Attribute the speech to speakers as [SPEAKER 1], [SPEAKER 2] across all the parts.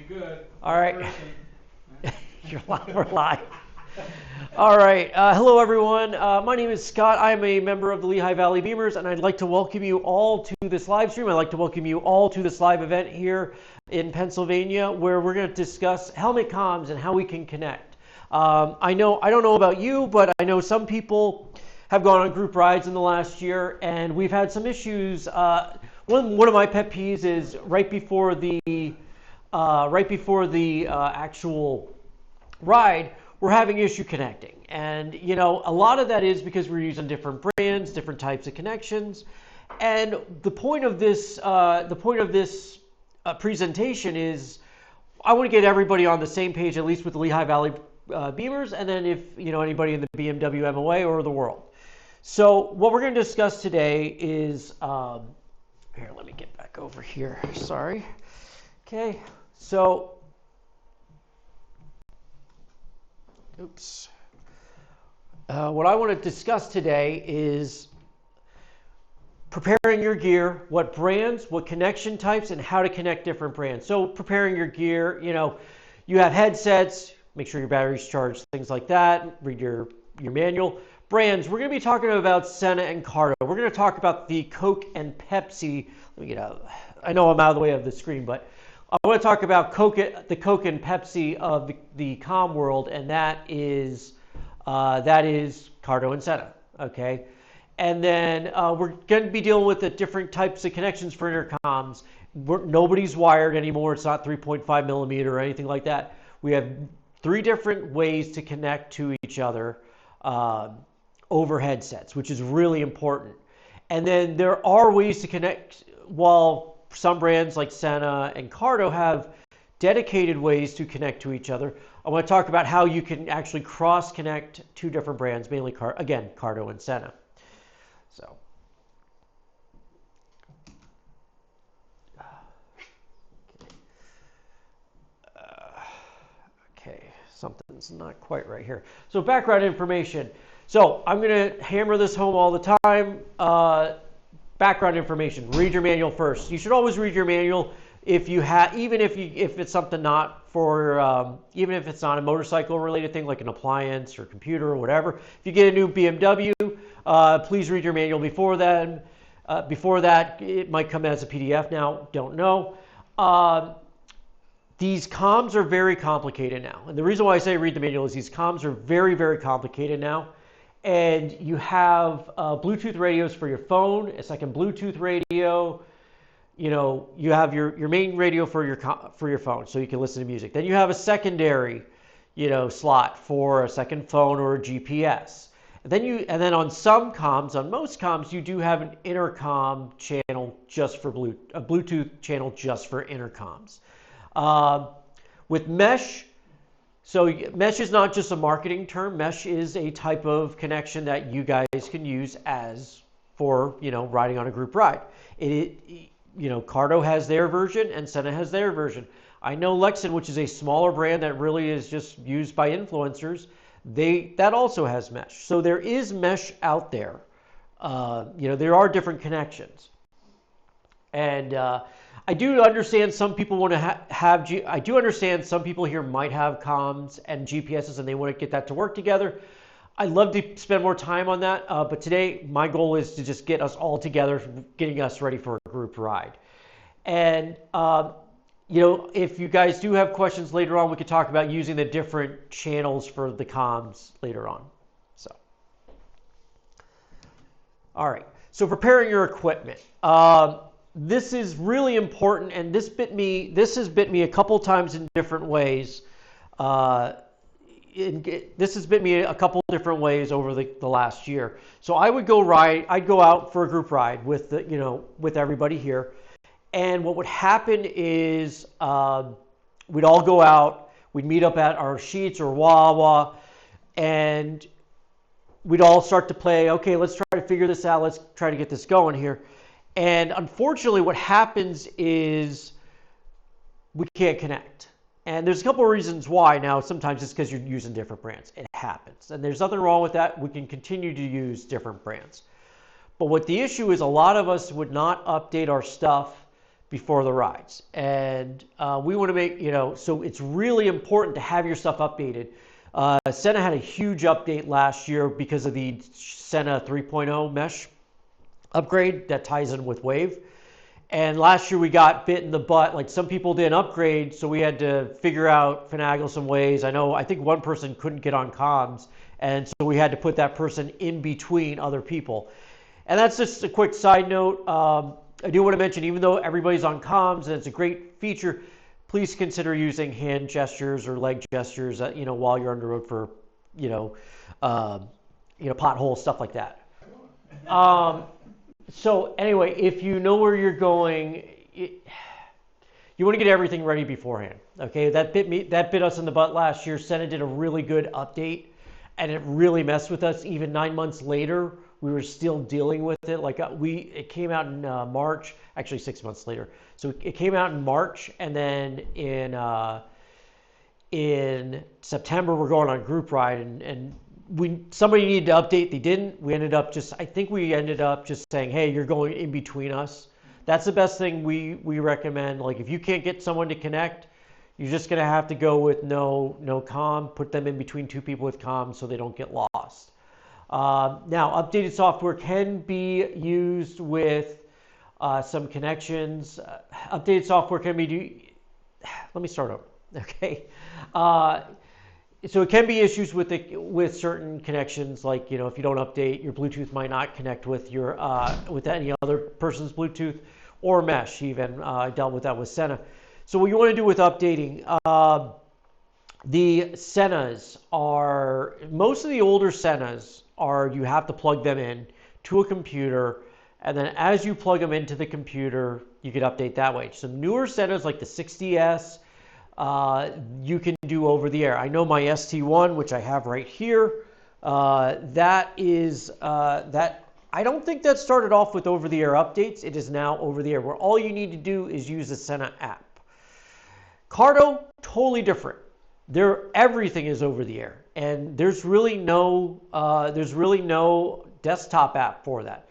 [SPEAKER 1] be good.
[SPEAKER 2] All right. We're live. All right. Hello, everyone. My name is Scott. I'm a member of the Lehigh Valley Beemers, and I'd like to welcome you all to this live stream. I'd like to welcome you all to this live event here in Pennsylvania, where we're going to discuss helmet comms and how we can connect. I don't know about you, but I know some people have gone on group rides in the last year, and we've had some issues. One of my pet peeves is right before the actual ride, we're having issue connecting. And you know, a lot of that is because we're using different brands, different types of connections. And the point of this presentation is I want to get everybody on the same page, at least with the Lehigh Valley Beemers, and then if you know anybody in the BMW MOA or the world. So what we're going to discuss today is here, let me get back over here. Sorry. Okay, so, oops. What I want to discuss today is preparing your gear, what brands, what connection types, and how to connect different brands. So preparing your gear, you know, you have headsets, make sure your battery's charged, things like that, read your manual. Brands, we're going to be talking about Sena and Cardo. We're going to talk about the Coke and Pepsi. Let me get out. I know I'm out of the way of the screen, but I want to talk about the Coke and Pepsi of the comm world, and that is Cardo and Sena. Okay, and then we're going to be dealing with the different types of connections for intercoms. Nobody's wired anymore. It's not 3.5 millimeter or anything like that. We have 3 different ways to connect to each other over headsets, which is really important. And then there are ways to connect. While some brands like Sena and Cardo have dedicated ways to connect to each other, I want to talk about how you can actually cross-connect 2 different brands, mainly, Cardo and Sena. So, okay, something's not quite right here. So background information. So I'm going to hammer this home all the time. Background information. Read your manual first. You should always read your manual if you have, even if it's something not for, even if it's not a motorcycle related thing like an appliance or computer or whatever. If you get a new BMW, please read your manual before then. Before that, it might come as a PDF now. Don't know. These comms are very complicated now, and the reason why I say read the manual is these comms are very, very complicated now. And you have Bluetooth radios for your phone, a second Bluetooth radio. You know, you have your main radio for your phone, so you can listen to music. Then you have a secondary, you know, slot for a second phone or a GPS. And then on some comms, on most comms, you do have an intercom channel just for a Bluetooth channel just for intercoms. With mesh. So mesh is not just a marketing term. Mesh is a type of connection that you guys can use as for, you know, riding on a group ride. You know, Cardo has their version and Sena has their version. I know Lexan, which is a smaller brand that really is just used by influencers, that also has mesh. So there is mesh out there. You know, there are different connections. And I do understand some people want to I do understand some people here might have comms and GPSs and they want to get that to work together. I'd love to spend more time on that, but today my goal is to just get us all together, getting us ready for a group ride. And you know, if you guys do have questions later on, we could talk about using the different channels for the comms later on. So, all right. So preparing your equipment. This is really important, and this has bit me a couple times in different ways. This has bit me a couple different ways over the last year. So I'd go out for a group ride with with everybody here, and what would happen is we'd all go out, we'd meet up at our Sheetz or Wawa, and we'd all start to play. Okay, let's try to figure this out. Let's try to get this going here. And unfortunately, what happens is we can't connect. And there's a couple of reasons why. Now, sometimes it's because you're using different brands. It happens. And there's nothing wrong with that. We can continue to use different brands. But what the issue is, a lot of us would not update our stuff before the rides. And we want to make, so it's really important to have your stuff updated. Sena had a huge update last year because of the Sena 3.0 mesh upgrade that ties in with Wave. And last year we got bit in the butt. Like, some people didn't upgrade, so we had to finagle some ways. I think one person couldn't get on comms, and so we had to put that person in between other people. And that's just a quick side note. I do want to mention, even though everybody's on comms and it's a great feature, please consider using hand gestures or leg gestures, while you're on the road for, potholes, stuff like that. So anyway, if you know where you're going, you want to get everything ready beforehand. Okay, that bit us in the butt last year. Sena did a really good update, and it really messed with us. Even 9 months later, we were still dealing with it. It came out in March, actually 6 months later. So it came out in March, and then in September we're going on a group ride, and somebody needed to update. They didn't. We ended up just saying, hey, you're going in between us. That's the best thing we recommend. Like, if you can't get someone to connect, you're just going to have to go with no comm. Put them in between two people with comm so they don't get lost. Now, updated software can be used with some connections. Updated software can be let me start over. Okay. So it can be issues with certain connections, like, if you don't update, your Bluetooth might not connect with with any other person's Bluetooth or mesh even. I dealt with that with Sena. So what you want to do with updating, the Senas most of the older Senas you have to plug them in to a computer, and then as you plug them into the computer, you can update that way. Some newer Senas like the 60S, you can do over the air. I know my ST1, which I have right here, that I don't think that started off with over the air updates. It is now over the air, where all you need to do is use the Sena app. Cardo, totally different. Everything is over the air, and there's really no desktop app for that.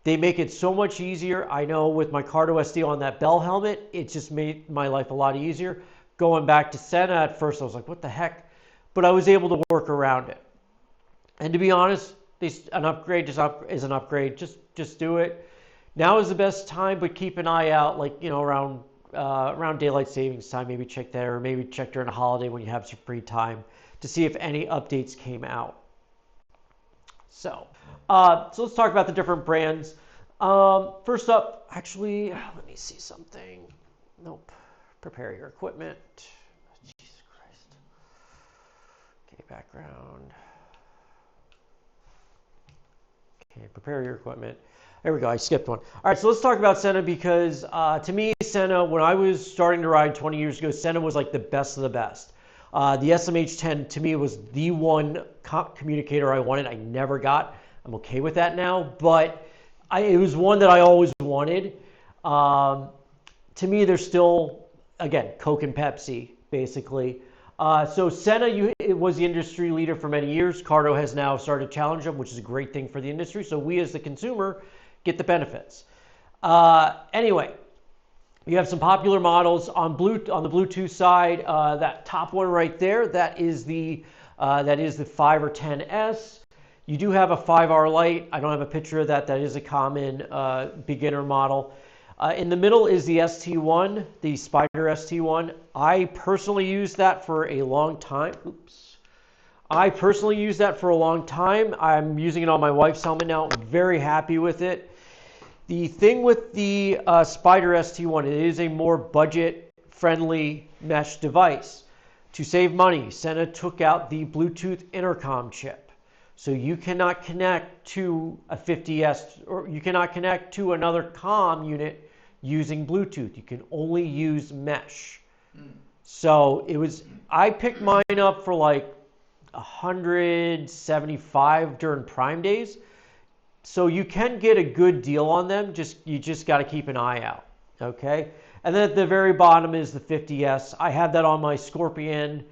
[SPEAKER 2] They make it so much easier. I know with my Cardo SD on that Bell helmet, it just made my life a lot easier. Going back to Sena, at first I was like, what the heck? But I was able to work around it. And to be honest, an upgrade is an upgrade. Just do it. Now is the best time, but keep an eye out, around daylight savings time. Maybe check there, or maybe check during a holiday when you have some free time to see if any updates came out. So let's talk about the different brands. First up, actually, let me see something. Nope. Prepare your equipment. Jesus Christ. Okay, background. Okay, prepare your equipment. There we go, I skipped one. All right, so let's talk about Sena, because to me, Sena, when I was starting to ride 20 years ago, Sena was like the best of the best. The SMH10 to me was the one communicator I wanted. I never got. I'm okay with that now, but it was one that I always wanted. To me, there's still, again, Coke and Pepsi, basically. So Sena it was the industry leader for many years. Cardo has now started to challenge them, which is a great thing for the industry. So we, as the consumer, get the benefits. Anyway, you have some popular models on the Bluetooth side. That top one right there, that is the 5 or 10S. You do have a 5R Lite. I don't have a picture of that. That is a common beginner model. In the middle is the ST1, the Spider ST1. I personally used that for a long time. I'm using it on my wife's helmet now. I'm very happy with it. The thing with the Spider ST1, it is a more budget-friendly mesh device. To save money, Sena took out the Bluetooth intercom chip. So you cannot connect to a 50S, or you cannot connect to another comm unit using Bluetooth. You can only use mesh. So I picked mine up for like $175 during Prime days. So you can get a good deal on them. You just got to keep an eye out. Okay. And then at the very bottom is the 50S. I have that on my Scorpion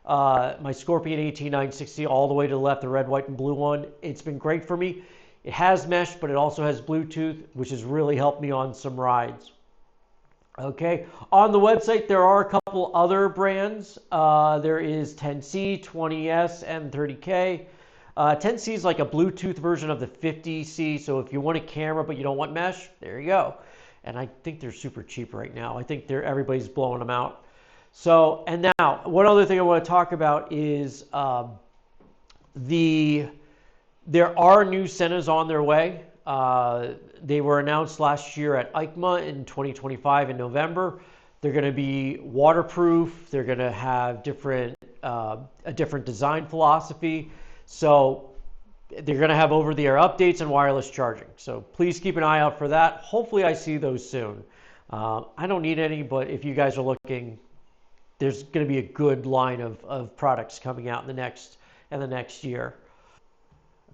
[SPEAKER 2] 18960 all the way to the left, the red, white, and blue one. It's been great for me. It has mesh, but it also has Bluetooth, which has really helped me on some rides. Okay, on the website there are a couple other brands. There is 10C, 20S, and 30K. 10C is like a Bluetooth version of the 50C, so if you want a camera but you don't want mesh, there you go. And I think they're super cheap right now. I think everybody's blowing them out. So, and now, one other thing I want to talk about is there are new Senas on their way. They were announced last year at EICMA in 2025 in November. They're going to be waterproof. They're going to have a different design philosophy. So they're going to have over-the-air updates and wireless charging. So please keep an eye out for that. Hopefully I see those soon. I don't need any, but if you guys are looking, there's going to be a good line of products coming out in the next year.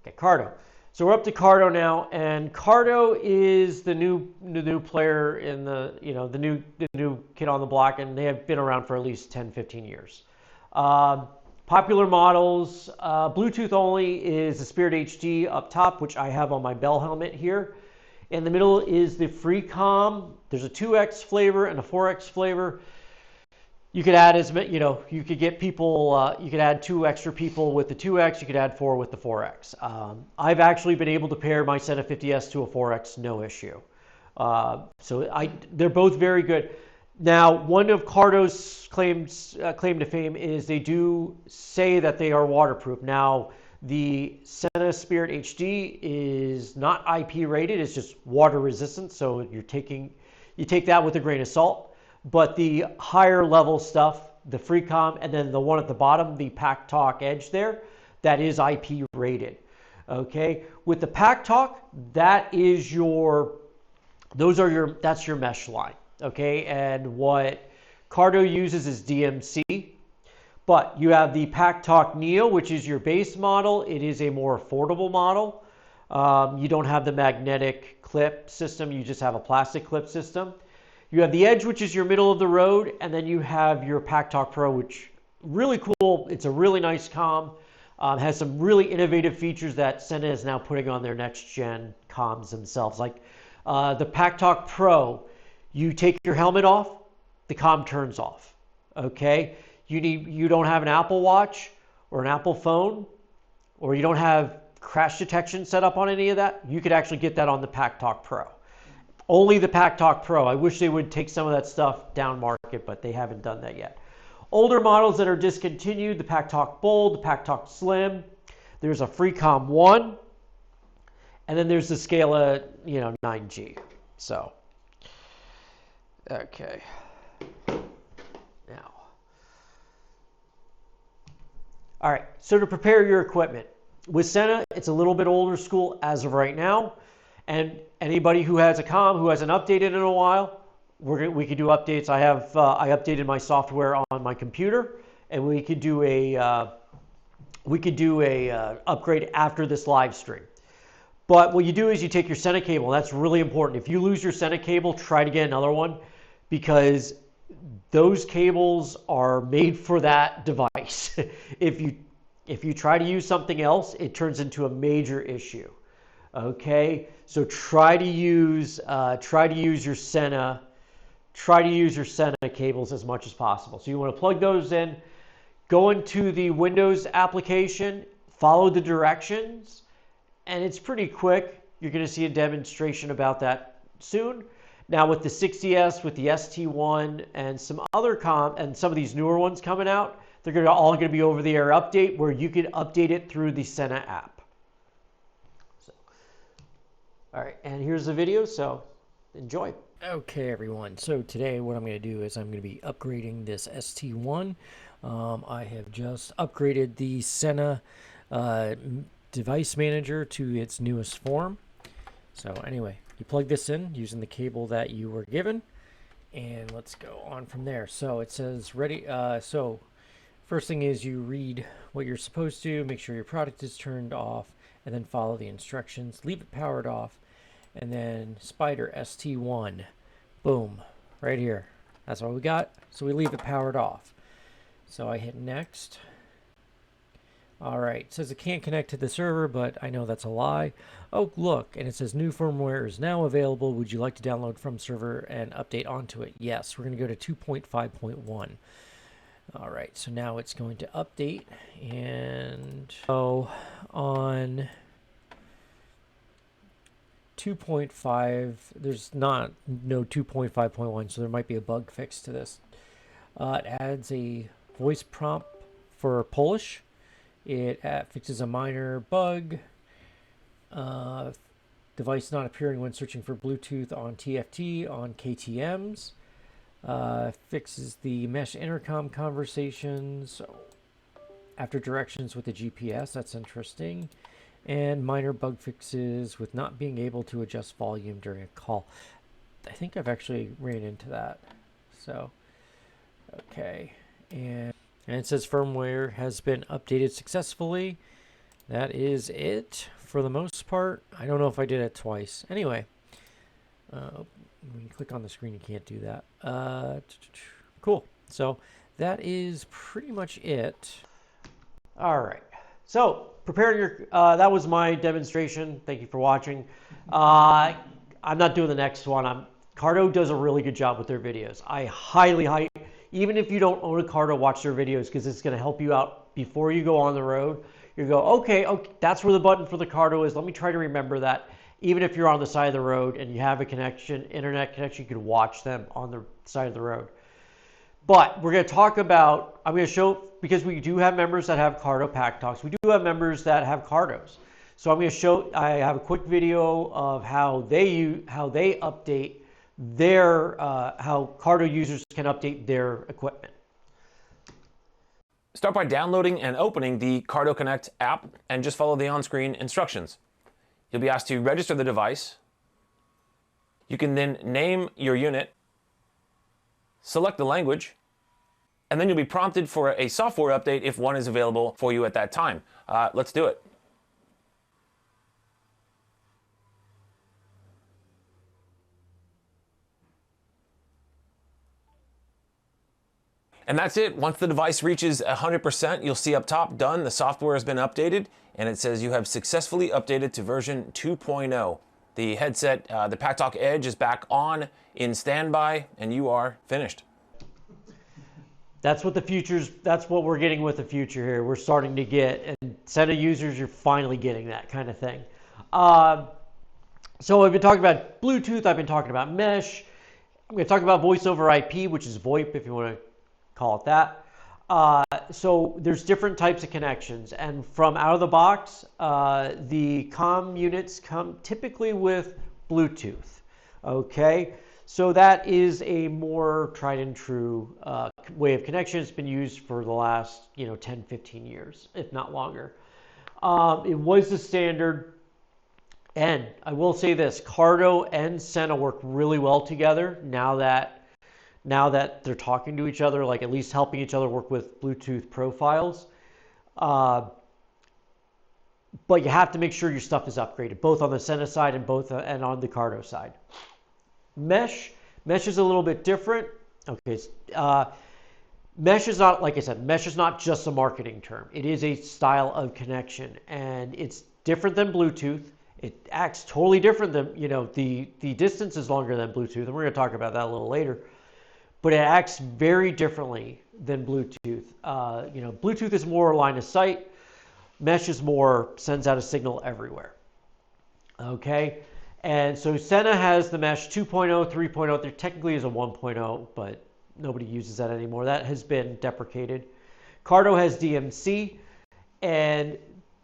[SPEAKER 2] Okay, Cardo. So we're up to Cardo now, and Cardo is the new player in the new kid on the block, and they have been around for at least 10, 15 years. Popular models, Bluetooth only is the Spirit HD up top, which I have on my Bell helmet here. In the middle is the FreeCom. There's a 2X flavor and a 4X flavor. You could add you could get people, you could add 2 extra people with the 2X, you could add 4 with the 4X. I've actually been able to pair my Sena 50S to a 4X, no issue. They're both very good. Now, one of Cardo's claim to fame is they do say that they are waterproof. Now, the Sena Spirit HD is not IP rated, it's just water resistant, so you take that with a grain of salt. But the higher level stuff, the FreeCom, and then the one at the bottom, the Pack Talk Edge there, that is IP rated. Okay, with the Pack Talk, that's your mesh line. Okay, and what Cardo uses is DMC. But you have the Pack Talk Neo, which is your base model. It is a more affordable model. You don't have the magnetic clip system, you just have a plastic clip system. You have the Edge, which is your middle of the road, and then you have your Pack Talk Pro, which really cool. It's a really nice comm. Has some really innovative features that Sena is now putting on their next gen comms themselves. Like the Pack Talk Pro, you take your helmet off, the comm turns off. Okay, you don't have an Apple Watch or an Apple phone, or you don't have crash detection set up on any of that. You could actually get that on the Pack Talk Pro. Only the Pack Talk Pro. I wish they would take some of that stuff down market, but they haven't done that yet. Older models that are discontinued, the Pack Talk Bold, the Pack Talk Slim. There's a FreeCom 1, and then there's the Scala, 9G. So, okay. Now, all right. So to prepare your equipment with Sena, it's a little bit older school as of right now. And anybody who has a comm who hasn't updated in a while, we could do updates. I updated my software on my computer, and we could do a upgrade after this live stream. But what you do is you take your Sena cable. That's really important. If you lose your Sena cable, try to get another one, because those cables are made for that device. If you try to use something else, it turns into a major issue. Okay, so try to use your Sena cables as much as possible. So you want to plug those in, go into the Windows application, follow the directions, and it's pretty quick. You're going to see a demonstration about that soon. Now with the 60S, with the ST1, and some other and some of these newer ones coming out, they're all going to be over-the-air update where you can update it through the Sena app. All right, and here's the video, so enjoy. Okay, everyone. So today what I'm going to do is I'm going to be upgrading this ST1. I have just upgraded the Sena device manager to its newest form. So anyway, you plug this in using the cable that you were given, and let's go on from there. So it says ready. So first thing is you read what you're supposed to, make sure your product is turned off, and then follow the instructions. Leave it powered off. And then Spider ST1, boom, right here. That's what we got. So we leave it powered off. So I hit next. All right, it says it can't connect to the server, but I know that's a lie. Oh, look, and it says new firmware is now available. Would you like to download from server and update onto it? Yes, we're going to go to 2.5.1. All right, so now it's going to update, and so on 2.5, there's no 2.5.1, so there might be a bug fix to this. It adds a voice prompt for Polish. It fixes a minor bug. Device not appearing when searching for Bluetooth on TFT on KTMs. Fixes the mesh intercom conversations after directions with the GPS. That's interesting. And minor bug fixes with not being able to adjust volume during a call. I think I've actually ran into that. So, okay. And it says firmware has been updated successfully. That is it for the most part. I don't know if I did it twice. Anyway, when you click on the screen, you can't do that. Cool. So that is pretty much it. All right. So prepare your, that was my demonstration. Thank you for watching. I'm not doing the next one. Cardo does a really good job with their videos. I highly, even if you don't own a Cardo, watch their videos because it's going to help you out before you go on the road. You go, okay, that's where the button for the Cardo is. Let me try to remember that. Even if you're on the side of the road and you have a connection, internet connection, you can watch them on the side of the road. But we're going to talk about, I'm going to show, because we do have members that have Cardo Pack Talks. We do have members that have Cardos. So I'm going to show, I have a quick video of how they update their, how Cardo users can update their equipment.
[SPEAKER 1] Start by downloading and opening the Cardo Connect app and just follow the on-screen instructions. You'll be asked to register the device. You can then name your unit, select the language, and then you'll be prompted for a software update if one is available for you at that time. Let's do it. And that's it. Once the device reaches 100%, you'll see up top, done, the software has been updated, and it says you have successfully updated to version 2.0. The headset, the PackTalk Edge is back on in standby, and you are finished.
[SPEAKER 2] That's what that's what we're getting with the future here. We're starting to get, and Sena users, you're finally getting that kind of thing. So I've been talking about Bluetooth, I've been talking about mesh. I'm going to talk about voice over IP, which is VoIP if you want to call it that. So there's different types of connections, and from out of the box, the comm units come typically with Bluetooth. Okay, so that is a more tried and true way of connection. It's been used for the last 10, 15 years, if not longer. It was the standard, and I will say this: Cardo and Sena work really well together now that they're talking to each other, like at least helping each other work with Bluetooth profiles. But you have to make sure your stuff is upgraded, both on the Sena side and on the Cardo side. Mesh is a little bit different. Okay, mesh is not, like I said, mesh is not just a marketing term. It is a style of connection, and it's different than Bluetooth. It acts totally different than, the distance is longer than Bluetooth, and we're going to talk about that a little later. But it acts very differently than Bluetooth. Bluetooth is more line of sight. Mesh is more sends out a signal everywhere. Okay, and so Sena has the mesh 2.0, 3.0. There technically is a 1.0, but nobody uses that anymore. That has been deprecated. Cardo has DMC,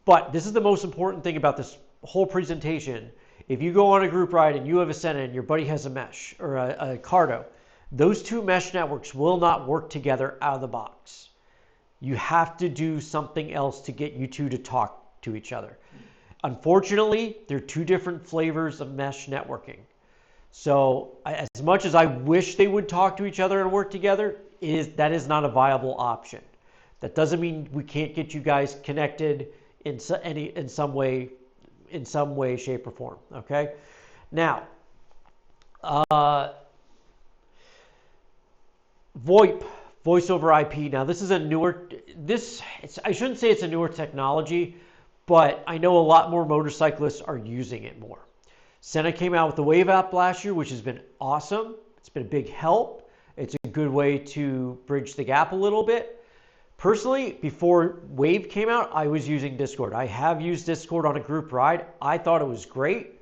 [SPEAKER 2] but this is the most important thing about this whole presentation. If you go on a group ride and you have a Sena and your buddy has a mesh or a Cardo, those two mesh networks will not work together out of the box. You have to do something else to get you two to talk to each other. Unfortunately, they're two different flavors of mesh networking. So as much as I wish they would talk to each other and work together, that is not a viable option. That doesn't mean we can't get you guys connected in some way, shape, or form. Okay. Now, VoIP. voice over IP. Now this is a newer, I shouldn't say it's a newer technology, but I know a lot more motorcyclists are using it more. Sena came out with the VOIP app last year, which has been awesome. It's been a big help. It's a good way to bridge the gap a little bit. Personally, before VOIP came out, I was using Discord. I have used Discord on a group ride. I thought it was great.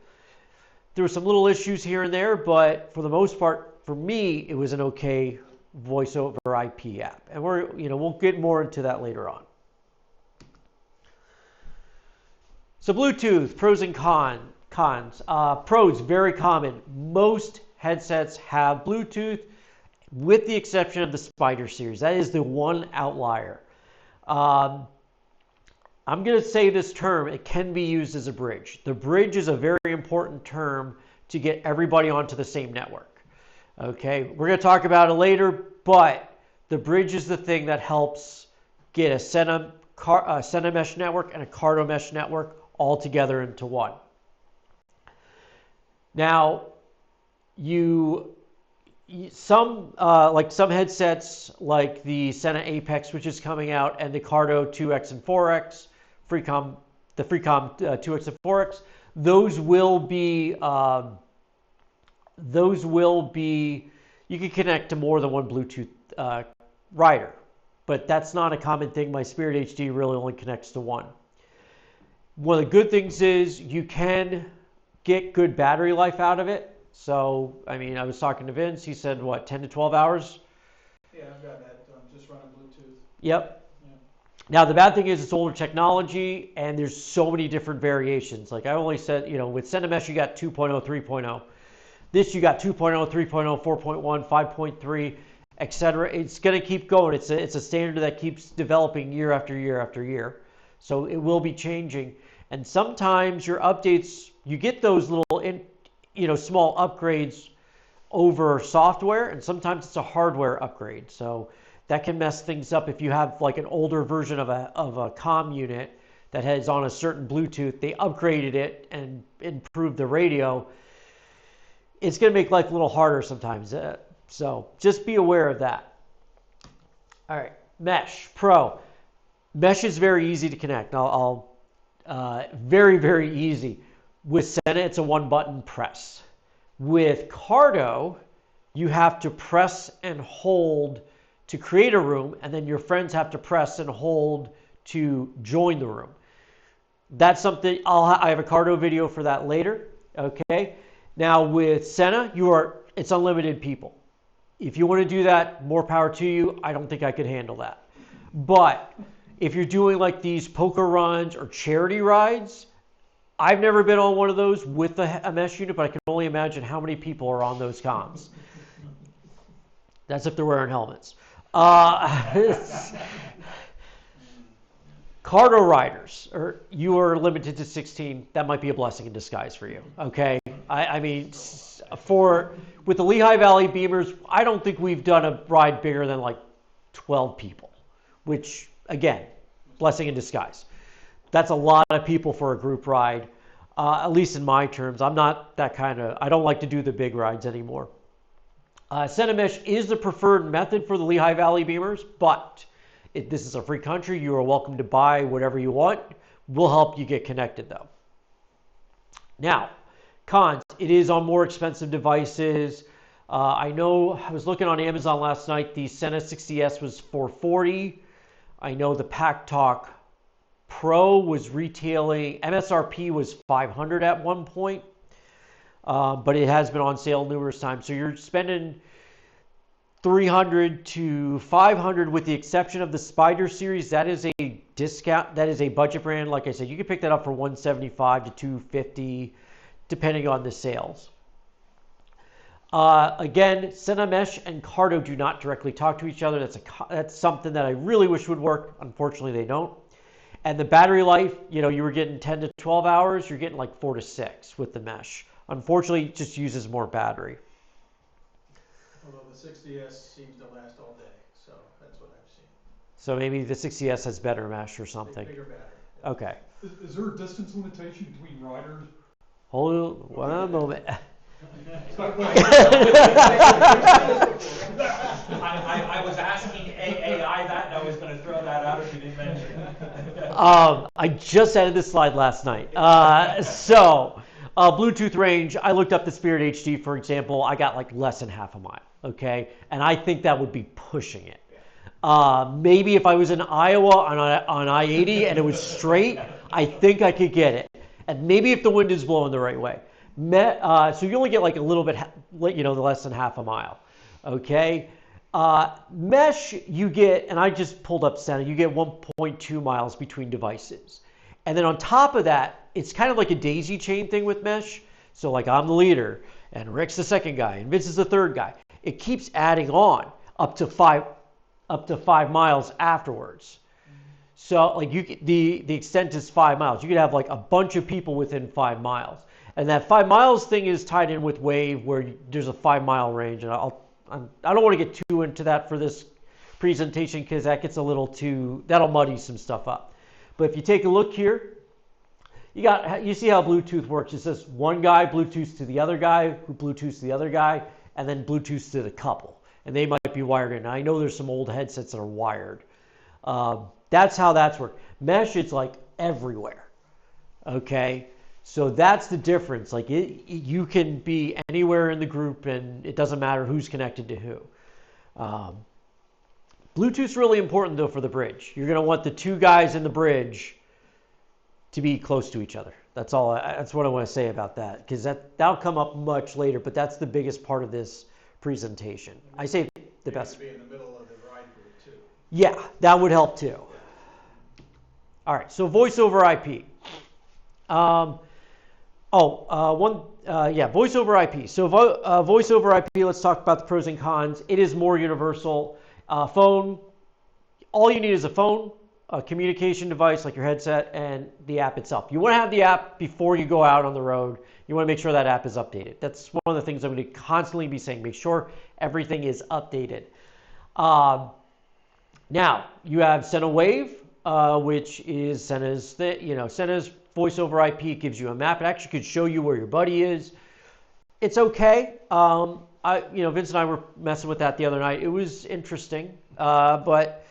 [SPEAKER 2] There were some little issues here and there, but for the most part, for me, it was an okay voice over IP app. And we'll get more into that later on. So Bluetooth, pros and cons. Pros, very common. Most headsets have Bluetooth, with the exception of the Spider series. That is the one outlier. I'm going to say this term, it can be used as a bridge. The bridge is a very important term to get everybody onto the same network. Okay, we're going to talk about it later, but the bridge is the thing that helps get a Sena Mesh network and a Cardo Mesh network all together into one. Now, some headsets like the Sena Apex, which is coming out, and the Cardo 2X and 4X, the Freecom 2X and 4X, those will be, you can connect to more than one Bluetooth rider, but that's not a common thing. My Spirit HD really only connects to one. One of the good things is you can get good battery life out of it. So, I mean, I was talking to Vince. He said, what, 10 to 12 hours?
[SPEAKER 3] Yeah, I've got that. Just running Bluetooth.
[SPEAKER 2] Yep.
[SPEAKER 3] Yeah.
[SPEAKER 2] Now, the bad thing is it's older technology, and there's so many different variations. Like I only said, with Sena Mesh, you got 2.0, 3.0. This, you got 2.0, 3.0, 4.1, 5.3, etc. It's going to keep going. It's a standard that keeps developing year after year after year. So it will be changing. And sometimes your updates, you get those little small upgrades over software, and sometimes it's a hardware upgrade. So that can mess things up. If you have like an older version of a comm unit that has on a certain Bluetooth, they upgraded it and improved the radio, it's going to make life a little harder sometimes. So just be aware of that. All right, Mesh Pro. Mesh is very easy to connect. Very, very easy. With Sena, it's a one-button press. With Cardo, you have to press and hold to create a room, and then your friends have to press and hold to join the room. That's something, I have a Cardo video for that later, okay? Now with Sena, it's unlimited people. If you want to do that, more power to you. I don't think I could handle that. But if you're doing like these poker runs or charity rides, I've never been on one of those with a mesh unit, but I can only imagine how many people are on those comms. That's if they're wearing helmets. Cardo riders, you are limited to 16. That might be a blessing in disguise for you. Okay, I mean, with the Lehigh Valley Beemers, I don't think we've done a ride bigger than like 12 people, which again, blessing in disguise. That's a lot of people for a group ride, at least in my terms. I'm not that I don't like to do the big rides anymore. Sena Mesh is the preferred method for the Lehigh Valley Beemers, but this is a free country. You are welcome to buy whatever you want. We'll help you get connected though. Now, cons, it is on more expensive devices. I know I was looking on Amazon last night, the Sena 60S was $440. I know the Pack Talk Pro was retailing, MSRP was $500 at one point, but it has been on sale numerous times. So you're spending $300 to $500 with the exception of the Spider series. That is a discount. That is a budget brand. Like I said, you can pick that up for $175 to $250 depending on the sales. Again, Sena Mesh and Cardo do not directly talk to each other. That's something that I really wish would work. Unfortunately, they don't. And the battery life, you were getting 10 to 12 hours. You're getting like 4 to 6 with the Mesh. Unfortunately, it just uses more battery.
[SPEAKER 3] Although the 60S seems to last all day, so that's what I've seen.
[SPEAKER 2] So maybe the 60S has better Mesh or something.
[SPEAKER 3] Bigger battery.
[SPEAKER 2] Okay.
[SPEAKER 4] Is there a distance limitation between riders?
[SPEAKER 2] Hold on a moment.
[SPEAKER 5] I was asking
[SPEAKER 2] I just added this slide last night. Bluetooth range, I looked up the Spirit HD, for example. I got like less than half a mile, okay? And I think that would be pushing it. Maybe if I was in Iowa on I-80 and it was straight, I think I could get it. And maybe if the wind is blowing the right way. So you only get like a little bit, less than half a mile, okay? Mesh, you get, and I just pulled up Sena, you get 1.2 miles between devices. And then on top of that, it's kind of like a daisy chain thing with Mesh. So like I'm the leader, and Rick's the second guy, and Vince is the third guy. It keeps adding on up to 5 miles afterwards. So like the extent is 5 miles. You could have like a bunch of people within 5 miles. And that 5 miles thing is tied in with Wave, where there's a 5 mile range. And I don't want to get too into that for this presentation because that gets a little too, that'll muddy some stuff up. But if you take a look here, you see how Bluetooth works. It says one guy Bluetooth to the other guy, who Bluetooth to the other guy, and then Bluetooth to the couple. And they might be wired in. Now, I know there's some old headsets that are wired. That's how that's worked. Mesh, it's like everywhere. Okay? So that's the difference. Like you can be anywhere in the group and it doesn't matter who's connected to who. Bluetooth's really important though for the bridge. You're going to want the two guys in the bridge to be close to each other. That's all. That's what I want to say about that, because that'll come up much later. But that's the biggest part of this presentation. I say the best.
[SPEAKER 3] Be in the middle of the ride group too.
[SPEAKER 2] Yeah, that would help too. All right. So voice over IP. Voice over IP. So voice over IP, let's talk about the pros and cons. It is more universal. Phone, all you need is a phone, a communication device like your headset, and the app itself. You want to have the app before you go out on the road. You want to make sure that app is updated. That's one of the things I'm going to constantly be saying. Make sure everything is updated. Now, you have Sena Wave, which is Sena's voice over IP. It gives you a map. It actually could show you where your buddy is. It's okay. Vince and I were messing with that the other night. It was interesting, but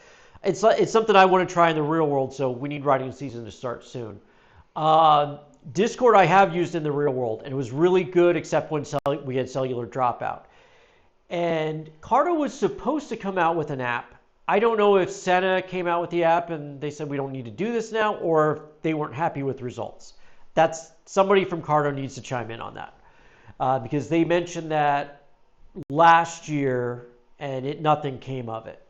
[SPEAKER 2] it's something I want to try in the real world. So we need riding season to start soon. Discord I have used in the real world, and it was really good, except when we had cellular dropout. And Cardo was supposed to come out with an app. I don't know if Sena came out with the app and they said we don't need to do this now, or they weren't happy with results. That's somebody from Cardo needs to chime in on that, because they mentioned that last year and nothing came of it.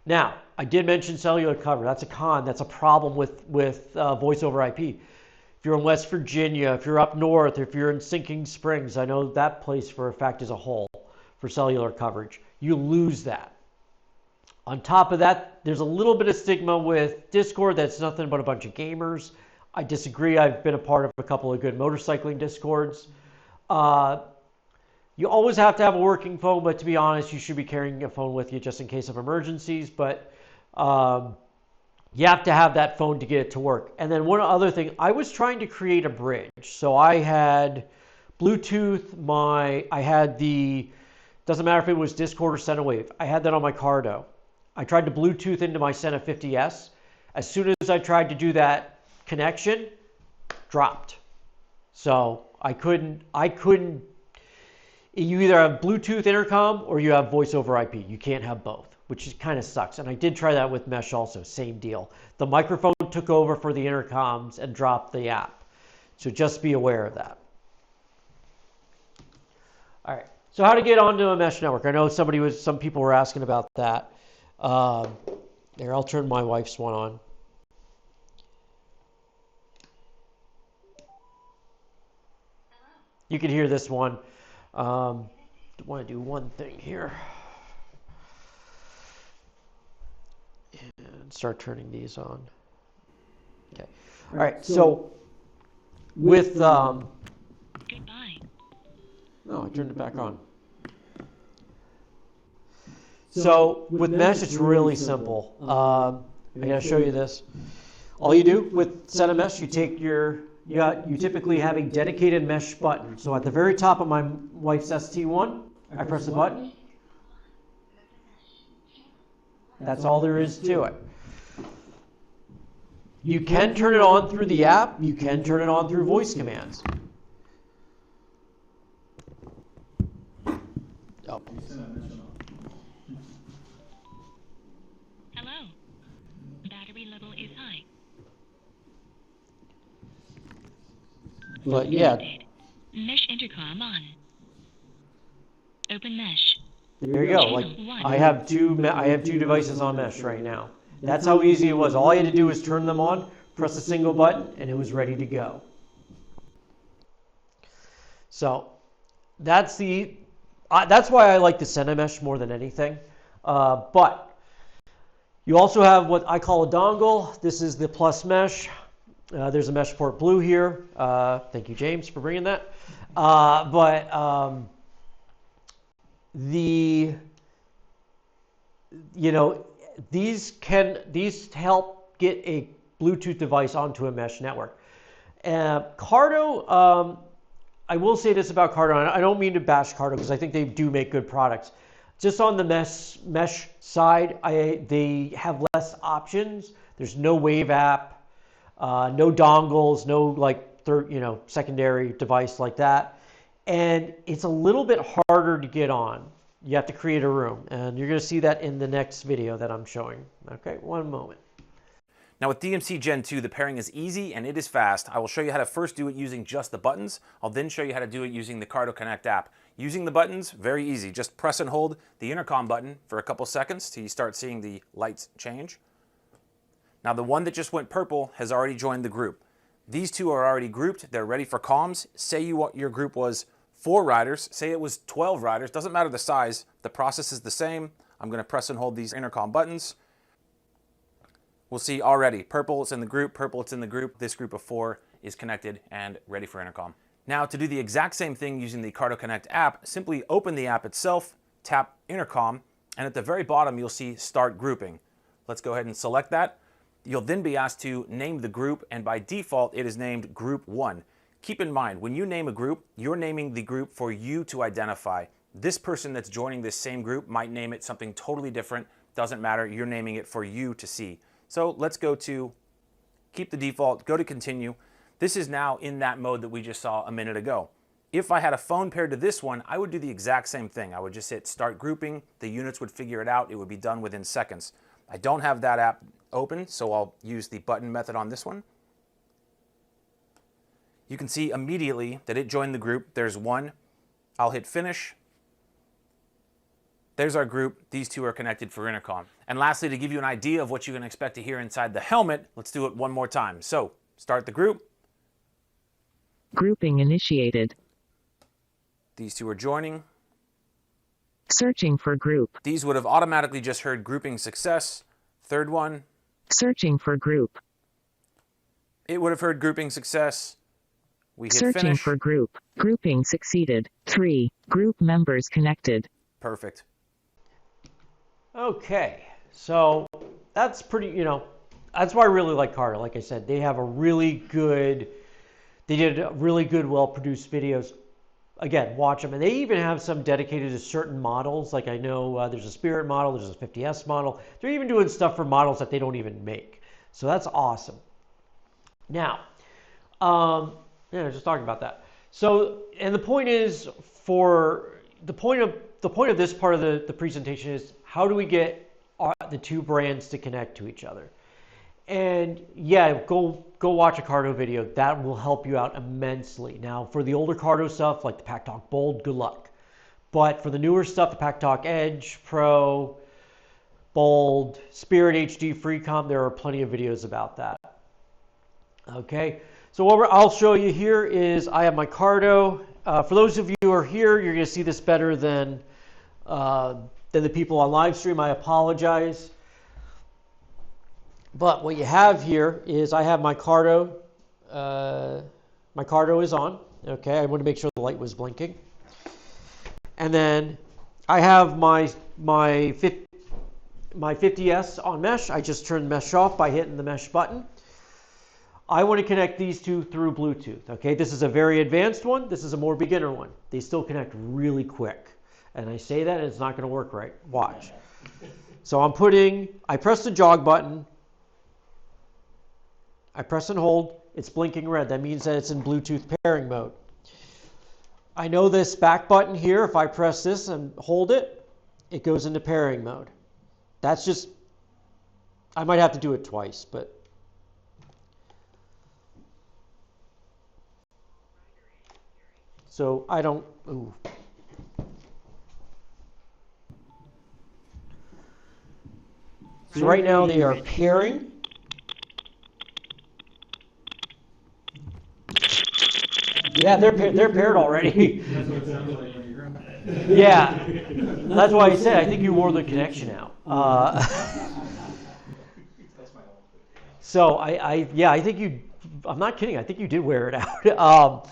[SPEAKER 2] Now, I did mention cellular cover. That's a con. That's a problem with voice over IP. If you're in West Virginia, if you're up north, if you're in Sinking Springs, I know that place for a fact is a hole for cellular coverage. You lose that. On top of that, there's a little bit of stigma with Discord that's nothing but a bunch of gamers. I disagree. I've been a part of a couple of good motorcycling Discords. You always have to have a working phone, but to be honest, you should be carrying a phone with you just in case of emergencies. But you have to have that phone to get it to work. And then one other thing, I was trying to create a bridge. So I had Bluetooth, doesn't matter if it was Discord or Sena Wave, I had that on my Cardo. I tried to Bluetooth into my Sena 50S. As soon as I tried to do that connection, dropped. So I couldn't, you either have Bluetooth intercom or you have voice over IP. You can't have both, which kind of sucks. And I did try that with Mesh also, same deal. The microphone took over for the intercoms and dropped the app. So just be aware of that. All right, so how to get onto a Mesh network. I know some people were asking about that. There, I'll turn my wife's one on. You can hear this one. I want to do one thing here. And start turning these on. Okay. All right. So with goodbye. No, I turned it back on. So with Mesh, it's really simple. I'm going to show you this. All you do with Sena Mesh, you take you typically have a dedicated mesh button. So at the very top of my wife's ST1, I press a button. That's all there is to it. You can turn it on through the app. You can turn it on through voice commands. Oh.
[SPEAKER 5] Hello. Battery level is high.
[SPEAKER 2] But yeah,
[SPEAKER 5] Mesh intercom on. Open mesh.
[SPEAKER 2] there you go. Like I have two devices on mesh right now. That's how easy it was. All I had to do was turn them on, press a single button, and it was ready to go. So that's why I like the Sena Mesh more than anything. But you also have what I call a dongle. This is the Plus Mesh. There's a mesh port blue here. Thank you, James, for bringing that. These help get a Bluetooth device onto a mesh network. Cardo, I will say this about Cardo, and I don't mean to bash Cardo because I think they do make good products. Just on the mesh side, they have less options. There's no Wave app, no dongles, no like secondary device like that, and it's a little bit harder to get on. You have to create a room, and you're going to see that in the next video that I'm showing. Okay, one moment.
[SPEAKER 1] Now with DMC Gen 2, the pairing is easy and it is fast. I will show you how to first do it using just the buttons. I'll then show you how to do it using the Cardo Connect app. Using the buttons, very easy. Just press and hold the intercom button for a couple seconds till you start seeing the lights change. Now the one that just went purple has already joined the group. These two are already grouped. They're ready for comms. Say your group was 4 riders. Say it was 12 riders. Doesn't matter the size. The process is the same. I'm going to press and hold these intercom buttons. We'll see already, purple it's in the group, purple it's in the group. This group of 4 is connected and ready for intercom. Now to do the exact same thing using the Cardo Connect app, simply open the app itself, tap intercom, and at the very bottom you'll see start grouping. Let's go ahead and select that. You'll then be asked to name the group, and by default it is named Group 1. Keep in mind, when you name a group, you're naming the group for you to identify. This person that's joining this same group might name it something totally different. Doesn't matter, you're naming it for you to see. So let's go to keep the default, go to continue. This is now in that mode that we just saw a minute ago. If I had a phone paired to this one, I would do the exact same thing. I would just hit start grouping, the units would figure it out, it would be done within seconds. I don't have that app open, so I'll use the button method on this one. You can see immediately that it joined the group. There's 1. I'll hit finish. There's our group. These 2 are connected for intercom. And lastly, to give you an idea of what you can expect to hear inside the helmet, let's do it one more time. So, start the group.
[SPEAKER 5] Grouping initiated.
[SPEAKER 1] These 2 are joining.
[SPEAKER 5] Searching for group.
[SPEAKER 1] These would have automatically just heard grouping success. Third one.
[SPEAKER 5] Searching for group.
[SPEAKER 1] It would have heard grouping success. We hit
[SPEAKER 5] Searching
[SPEAKER 1] finish.
[SPEAKER 5] for group. Grouping succeeded. 3. Group members connected.
[SPEAKER 1] Perfect.
[SPEAKER 2] Okay, so that's pretty, that's why I really like Cardo. Like I said, they did really good, well-produced videos. Again, watch them. And they even have some dedicated to certain models. Like I know there's a Spirit model, there's a 50S model. They're even doing stuff for models that they don't even make. So that's awesome. Now, just talking about that. So, and the point is, the point of this part of the presentation is how do we get the 2 brands to connect to each other? And yeah, go watch a Cardo video. That will help you out immensely. Now, for the older Cardo stuff, like the Pack Talk Bold, good luck. But for the newer stuff, the Pack Talk Edge, Pro, Bold, Spirit HD, Freecom, there are plenty of videos about that. Okay, so what I'll show you here is I have my Cardo. For those of you who are here, you're going to see this better than the people on live stream. I apologize. But what you have here is I have my Cardo. My Cardo is on. Okay, I want to make sure the light was blinking. And then I have my 50S on mesh. I just turned mesh off by hitting the mesh button. I want to connect these 2 through Bluetooth. Okay, this is a very advanced one. This is a more beginner one. They still connect really quick. And I say that and it's not going to work right. Watch. So I press the jog button. I press and hold, it's blinking red. That means that it's in Bluetooth pairing mode. I know this back button here, if I press this and hold it, it goes into pairing mode. That's just, I might have to do it twice, but. So I don't, ooh. So right now they are pairing. Yeah, they're paired already.
[SPEAKER 4] That's what it sounds like when you're
[SPEAKER 2] Yeah, that's why I said I think you wore the connection out.
[SPEAKER 3] That's my own.
[SPEAKER 2] So I think you. I'm not kidding. I think you did wear it out.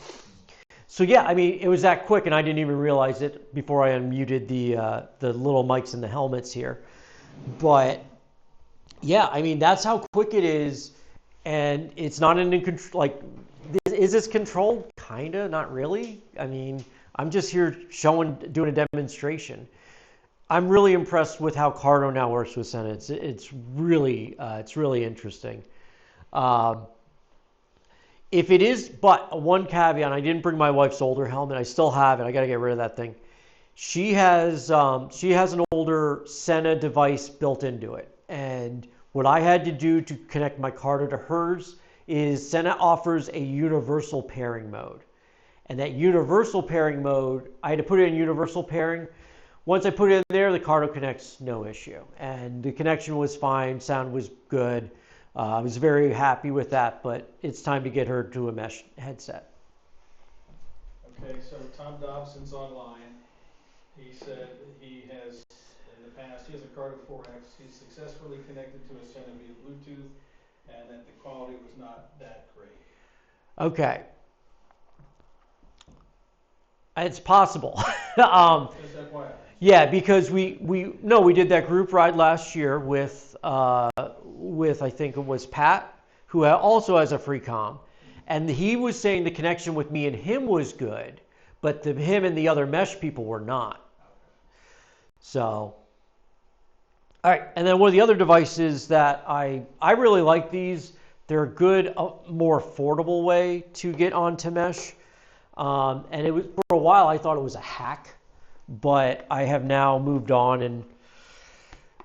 [SPEAKER 2] So yeah, I mean, it was that quick, and I didn't even realize it before I unmuted the little mics in the helmets here. But yeah, I mean, that's how quick it is, and it's not in control. Like, is this controlled? Kinda, not really. I mean, I'm just here doing a demonstration. I'm really impressed with how Cardo now works with Sena. It's really interesting. If it is, but one caveat, I didn't bring my wife's older helmet. I still have it. I got to get rid of that thing. She has an older Sena device built into it, and what I had to do to connect my Cardo to hers is Sena offers a universal pairing mode. And that universal pairing mode, I had to put it in universal pairing. Once I put it in there, the Cardo connects no issue. And the connection was fine, sound was good. I was very happy with that, but it's time to get her to a mesh headset.
[SPEAKER 3] Okay, so Tom Dobson's online. He said he has, in the past, he has a Cardo 4X. He's successfully connected to a Sena via Bluetooth, and that the quality was not that great.
[SPEAKER 2] Okay. It's possible.
[SPEAKER 3] Just FYI.
[SPEAKER 2] Yeah, because we did that group ride last year with I think it was Pat, who also has a free comm, and he was saying the connection with me and him was good, but him and the other mesh people were not. So, all right, and then one of the other devices that I really like these. They're a good, more affordable way to get onto mesh, and it was for a while I thought it was a hack. But I have now moved on, and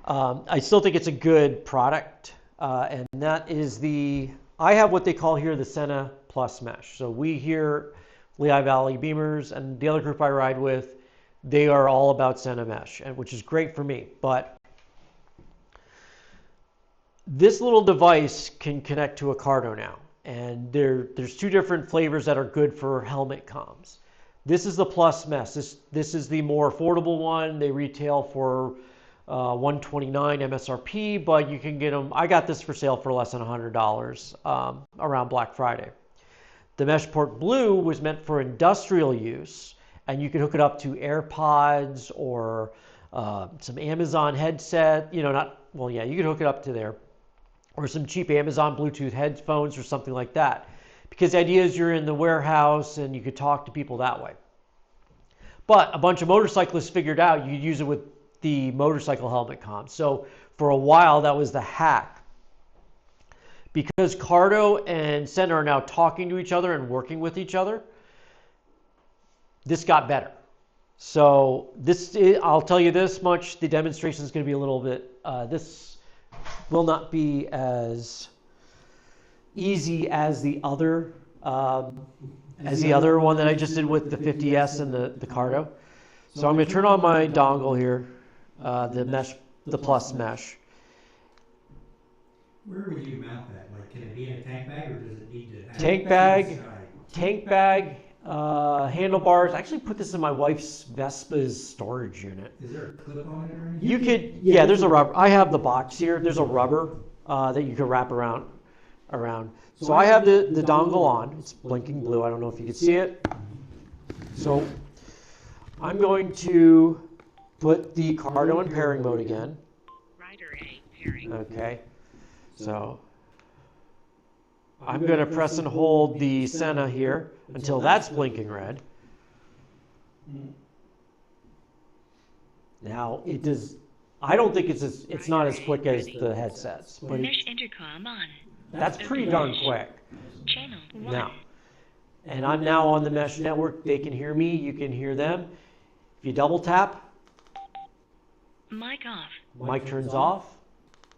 [SPEAKER 2] I still think it's a good product. And that is I have what they call here the Sena Plus Mesh. So we here, Lehigh Valley Beemers, and the other group I ride with, they are all about Sena Mesh, which is great for me. But this little device can connect to a Cardo now. And there's two different flavors that are good for helmet comms. This is the Plus Mesh. This is the more affordable one. They retail for $129 MSRP, but you can get them. I got this for sale for less than $100 around Black Friday. The Meshport Blue was meant for industrial use, and you can hook it up to AirPods or some Amazon headset. You can hook it up to there, or some cheap Amazon Bluetooth headphones or something like that. Because the idea is you're in the warehouse and you could talk to people that way. But a bunch of motorcyclists figured out you use it with the motorcycle helmet comm. So for a while, that was the hack. Because Cardo and Sena are now talking to each other and working with each other, this got better. So I'll tell you this much, the demonstration is going to be a little bit, this will not be as easy as the other one that I just did with the 50S and the Cardo. So I'm going to turn on my dongle here, the Plus Mesh.
[SPEAKER 6] Where would you mount that? Like, can it be in a tank bag, or does it need to have
[SPEAKER 2] Tank bag, handlebars. I actually put this in my wife's Vespa's storage unit.
[SPEAKER 6] Is there a clip on it or anything?
[SPEAKER 2] You could, yeah, there's a rubber. I have the box here. There's a rubber that you can wrap around. So I have the dongle on. It's blinking blue. I don't know if you can see it. So I'm going to put the Cardo in pairing mode again.
[SPEAKER 5] Rider A pairing.
[SPEAKER 2] Okay. So I'm going to press and hold the Sena here until that's blinking red. Now it does. I don't think it's not as quick as the headsets. But
[SPEAKER 5] Mesh intercom on.
[SPEAKER 2] That's pretty darn quick. Now, and I'm now on the mesh network. They can hear me. You can hear them. If you double tap,
[SPEAKER 7] mic off.
[SPEAKER 2] Mic turns off.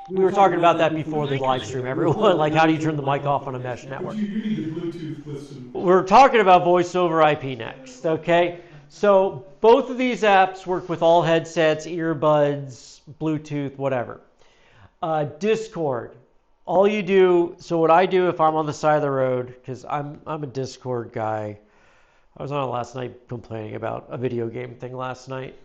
[SPEAKER 2] We were talking about that before the live stream, everyone. Like, how do you turn the mic off on a mesh network?
[SPEAKER 4] You need the Bluetooth with some.
[SPEAKER 2] We're talking about voice over IP next, okay? So both of these apps work with all headsets, earbuds, Bluetooth, whatever. Discord. All you do, so what I do if I'm on the side of the road, because I'm a Discord guy. I was on it last night complaining about a video game thing last night.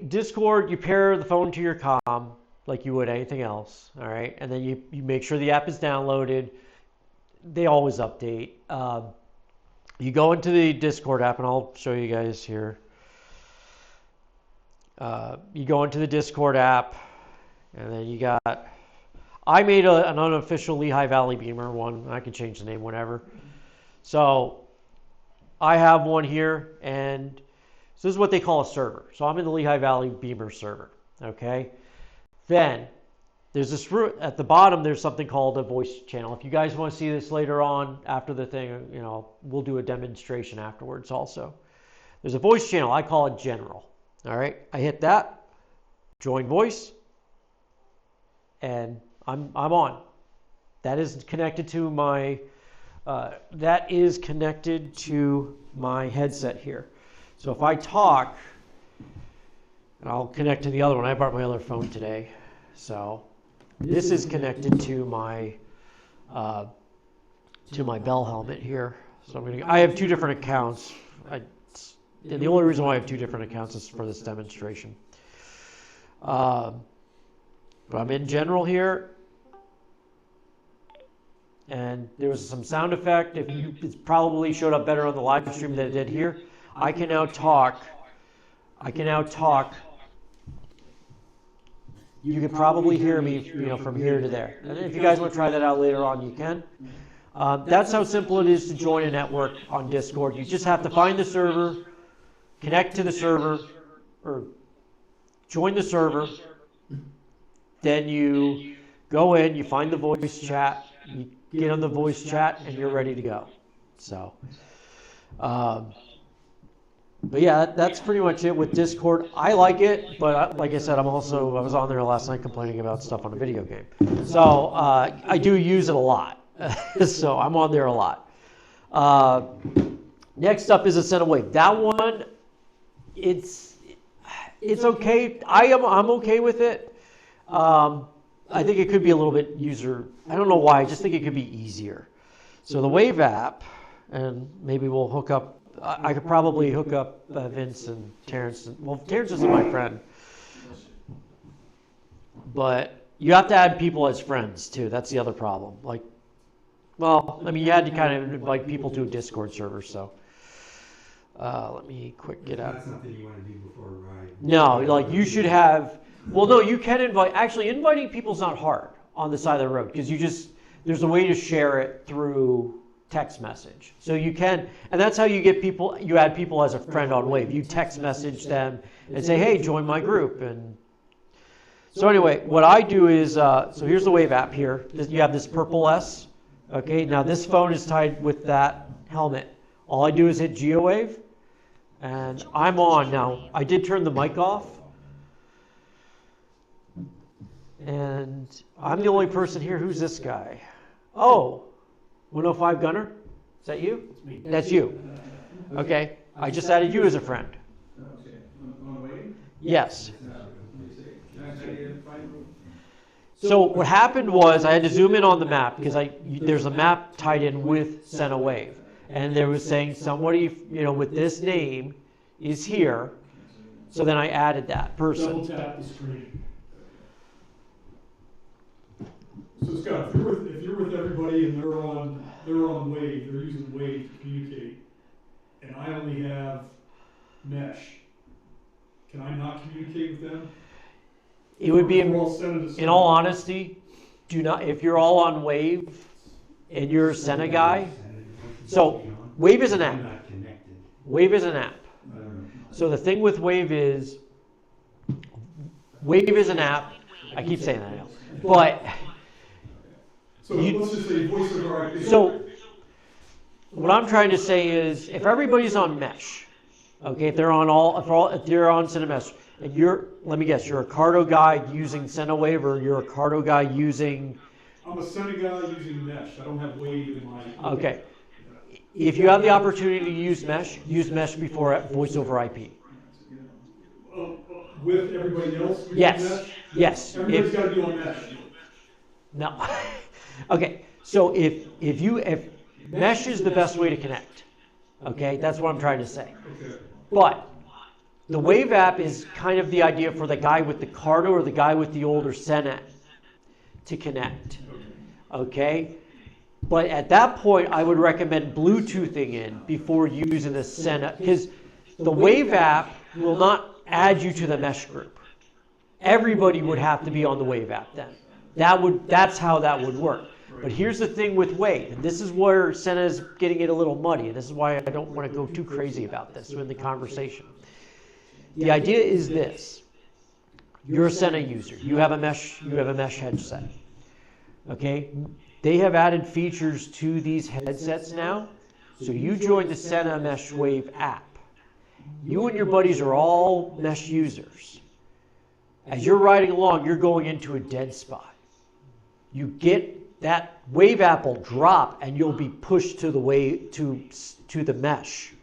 [SPEAKER 2] Discord, you pair the phone to your comm like you would anything else, all right? And then you make sure the app is downloaded. They always update. You go into the Discord app, and I'll show you guys here. You go into the Discord app, and then you got, I made an unofficial Lehigh Valley Beamer one. I can change the name whenever. So I have one here, and so this is what they call a server. So I'm in the Lehigh Valley Beamer server, okay? Then there's this at the bottom, there's something called a voice channel. If you guys want to see this later on after the thing, you know, we'll do a demonstration afterwards also. There's a voice channel. I call it general, all right? I hit that, join voice, and I'm on. That is connected to my headset here. So if I talk, and I'll connect to the other one. I brought my other phone today. So this is connected to my Bell helmet here. So I have two different accounts. And the only reason why I have two different accounts is for this demonstration. But I'm in general here. And there was some sound effect. It probably showed up better on the live stream than it did here. I can now talk. You can probably hear me, from here to there. And if you guys want to try that out later on, you can. That's how simple it is to join a network on Discord. You just have to find the server, connect to the server, or join the server. Then you go in, you find the voice chat, you get on the voice chat, and you're ready to go. So, but yeah, that's pretty much it with Discord. I like it, but like I said, I was on there last night complaining about stuff on a video game. So I do use it a lot. So I'm on there a lot. Next up is a Sena Wave. That one, it's okay. I'm okay with it. I think it could be a little bit I don't know why, I just think it could be easier. So the Wave app, and maybe we'll hook up, I could probably hook up Vince and Terrence. Well, Terrence isn't my friend. But you have to add people as friends, too. That's the other problem. You had to kind of invite people to a Discord server, so. Let me get out.
[SPEAKER 6] That's something you want to do before a ride.
[SPEAKER 2] No, you should have, no, you can invite, actually inviting people's not hard on the side of the road, because there's a way to share it through text message. So you can, and that's how you get people, you add people as a friend on Wave. You text message them and say, hey, join my group. And so anyway, what I do is, so here's the Wave app here. You have this purple S. Okay, now this phone is tied with that helmet. All I do is hit GeoWave, and I'm on. Now, I did turn the mic off, and I'm the only person here. Who's this guy? Oh, 105 Gunner? Is that you? That's you. Okay, I just added you as a friend. Yes. So what happened was I had to zoom in on the map because there's a map tied in with Sena Wave. And they were saying somebody, with this name is here. So then I added that person.
[SPEAKER 4] Double tap the screen. So Scott, if you're with everybody and they're on Wave, they're using Wave to communicate, and I only have Mesh, can I not communicate with them?
[SPEAKER 2] It would be,
[SPEAKER 4] Or we're all Sena to Sena?
[SPEAKER 2] in all honesty, do not, if you're all on Wave and you're a Sena guy, so Wave is an app.
[SPEAKER 6] I'm not connected.
[SPEAKER 2] Wave is an app. So the thing with Wave is an app. I keep saying that now. But
[SPEAKER 4] So let's just say voice over IP.
[SPEAKER 2] so what I'm trying to say is, if everybody's on mesh, okay, if they're on Sena Mesh, and let me guess, you're a Cardo guy using Sena Wave, or you're a Cardo guy using.
[SPEAKER 4] I'm a Sena guy using mesh. I don't have Wave in my.
[SPEAKER 2] Okay. If you have the opportunity to use mesh before voice over IP.
[SPEAKER 4] With everybody else using
[SPEAKER 2] Yes.
[SPEAKER 4] mesh?
[SPEAKER 2] Yes.
[SPEAKER 4] Everybody's got to be on mesh.
[SPEAKER 2] No. Okay. So if mesh is the best way to connect, okay, that's what I'm trying to say.
[SPEAKER 4] Okay.
[SPEAKER 2] But the Wave app is kind of the idea for the guy with the Cardo or the guy with the older Sena to connect. Okay? But at that point, I would recommend Bluetoothing in before using the Sena, because the Wave app will not add you to the mesh group. Everybody would have to be on the Wave app then. That's how that would work. But here's the thing with Wave, and this is where Sena is getting it a little muddy, and this is why I don't want to go too crazy about this in the conversation. The idea is this: you're a Sena user. You have a mesh headset. Okay? They have added features to these headsets now. So you join the Sena Mesh Wave app. You and your buddies are all mesh users. As you're riding along, you're going into a dead spot. You get that Wave app will drop, and you'll be pushed to the the mesh.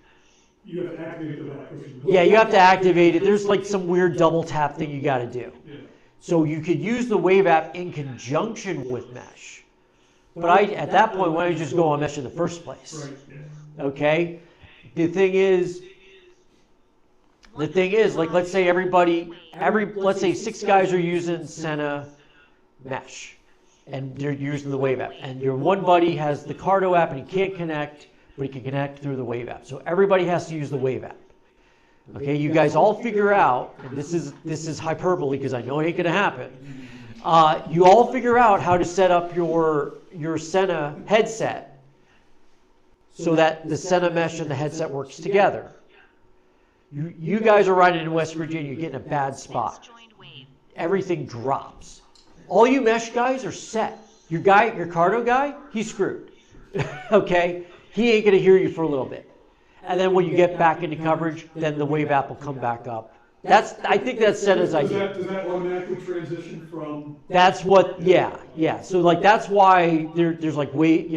[SPEAKER 4] You have to activate the back pushing.
[SPEAKER 2] Yeah, you have to activate it. There's like some weird double tap thing you got to do.
[SPEAKER 4] Yeah.
[SPEAKER 2] So you could use the Wave app in conjunction with mesh. But at that point, why don't you just go on mesh in the first place?
[SPEAKER 4] Right. Yeah.
[SPEAKER 2] Okay? The thing is, like, let's say let's say 6 guys are using Sena Mesh, and they're using the Wave app, and your one buddy has the Cardo app, and he can't connect, but he can connect through the Wave app. So everybody has to use the Wave app. Okay, you guys all figure out, and this is hyperbole because I know it ain't gonna happen. You all figure out how to set up your Sena headset so that the Sena Mesh and the headset works together. You guys are riding in West Virginia, you're getting a bad spot. Everything drops. All you mesh guys are set. Your Cardo guy, he's screwed. Okay? He ain't gonna hear you for a little bit. And then when you get back into coverage, then the Wave app will come back up. I think that's Sena's idea.
[SPEAKER 4] Does that automatically transition from?
[SPEAKER 2] That's what, yeah. So like that's why there's like Wave,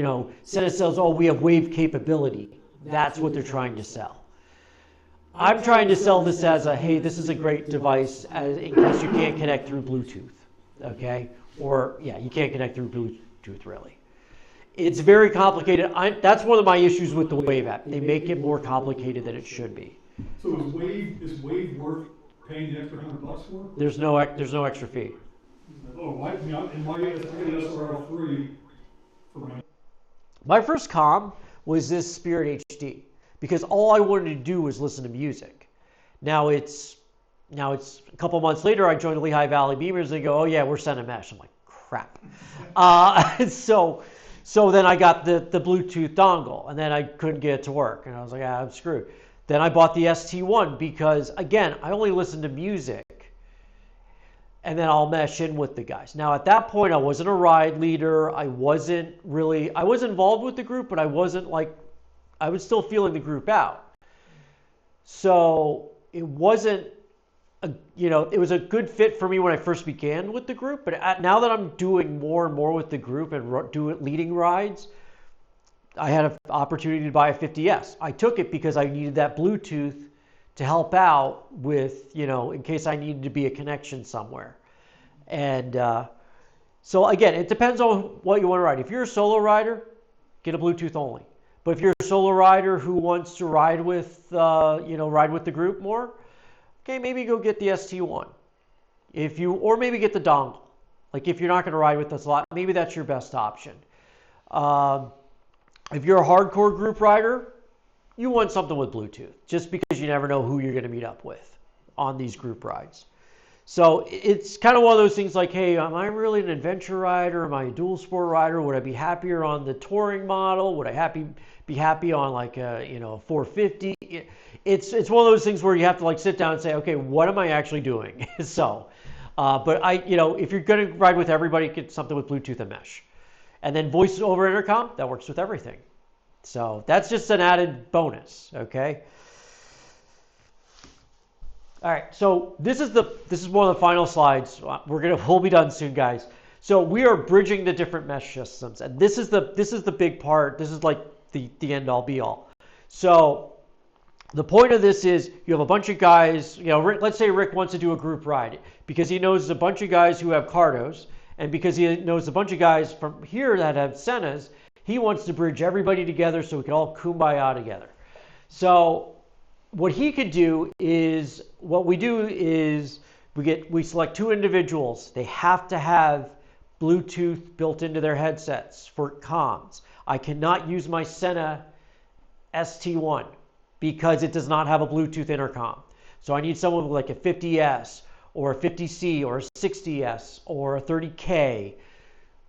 [SPEAKER 2] Sena sells, we have Wave capability. That's what they're trying to sell. I'm trying to sell this as hey, this is a great device in case you can't connect through Bluetooth, okay? Or, you can't connect through Bluetooth really. It's very complicated. That's one of my issues with the Wave app. They make it more complicated than it should be.
[SPEAKER 4] So is Wave worth paying the extra $100 for?
[SPEAKER 2] There's no extra fee.
[SPEAKER 4] Oh, I get an SRL3 for
[SPEAKER 2] my first comm was this Spirit HD because all I wanted to do was listen to music. Now it's a couple months later. I joined the Lehigh Valley Beemers. And they go, we're Sena Mesh. I'm like, crap. So then I got the Bluetooth dongle, and then I couldn't get it to work, and I was like, I'm screwed. Then I bought the ST1 because, again, I only listen to music, and then I'll mesh in with the guys. Now, at that point, I wasn't a ride leader. I was involved with the group, but I was still feeling the group out. So it wasn't, it was a good fit for me when I first began with the group, but now that I'm doing more and more with the group and leading rides, I had an opportunity to buy a 50S. I took it because I needed that Bluetooth to help out with, in case I needed to be a connection somewhere. And so again, it depends on what you want to ride. If you're a solo rider, get a Bluetooth only. But if you're a solo rider who wants to ride with the group more, okay, maybe go get the ST1. Or maybe get the dongle. Like if you're not going to ride with us a lot, maybe that's your best option. If you're a hardcore group rider, you want something with Bluetooth, just because you never know who you're going to meet up with on these group rides. So it's kind of one of those things like, hey, am I really an adventure rider? Am I a dual sport rider? Would I be happier on the touring model? Would I be happy on like a 450? It's one of those things where you have to like sit down and say, okay, what am I actually doing? So But if you're going to ride with everybody, get something with Bluetooth and mesh. And then voice over intercom, that works with everything. So that's just an added bonus, okay? All right, so this is one of the final slides. We'll be done soon, guys. So we are bridging the different mesh systems, and this is the big part. This is like the end all be all. So the point of this is you have a bunch of guys. Let's say Rick wants to do a group ride because he knows a bunch of guys who have Cardos, and because he knows a bunch of guys from here that have Senas. He wants to bridge everybody together so we can all kumbaya together. So what he could do is, we select two individuals. They have to have Bluetooth built into their headsets for comms. I cannot use my Sena ST1 because it does not have a Bluetooth intercom. So I need someone with like a 50S or a 50C or a 60S or a 30K,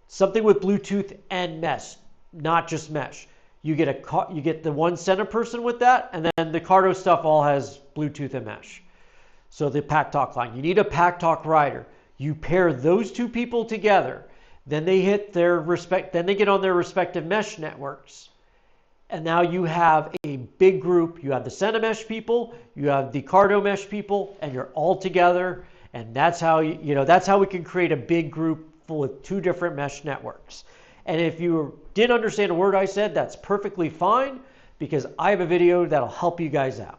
[SPEAKER 2] something with Bluetooth and mesh, not just mesh. You get the one Sena person with that, and then the Cardo stuff all has Bluetooth and mesh. So the Pack Talk line, you need a Pack Talk rider. You pair those two people together, then they get on their respective mesh networks. And now you have a big group. You have the Sena Mesh people, you have the Cardo Mesh people, and you're all together. And that's how that's how we can create a big group full of two different mesh networks. And if you didn't understand a word I said, that's perfectly fine because I have a video that'll help you guys out.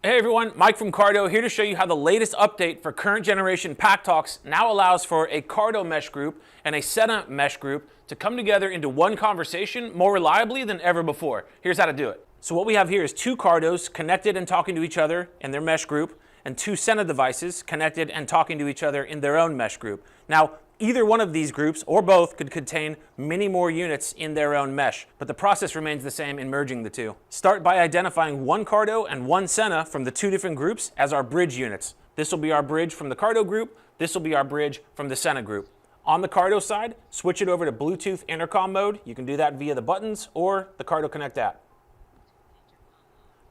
[SPEAKER 1] Hey everyone, Mike from Cardo here to show you how the latest update for current generation Pack Talks now allows for a Cardo Mesh group and a Sena Mesh group to come together into one conversation more reliably than ever before. Here's how to do it. So what we have here is two Cardos connected and talking to each other in their mesh group, and two Sena devices connected and talking to each other in their own mesh group. Now, either one of these groups, or both, could contain many more units in their own mesh, but the process remains the same in merging the two. Start by identifying one Cardo and one Sena from the two different groups as our bridge units. This will be our bridge from the Cardo group, this will be our bridge from the Sena group. On the Cardo side, switch it over to Bluetooth intercom mode. You can do that via the buttons or the Cardo Connect app.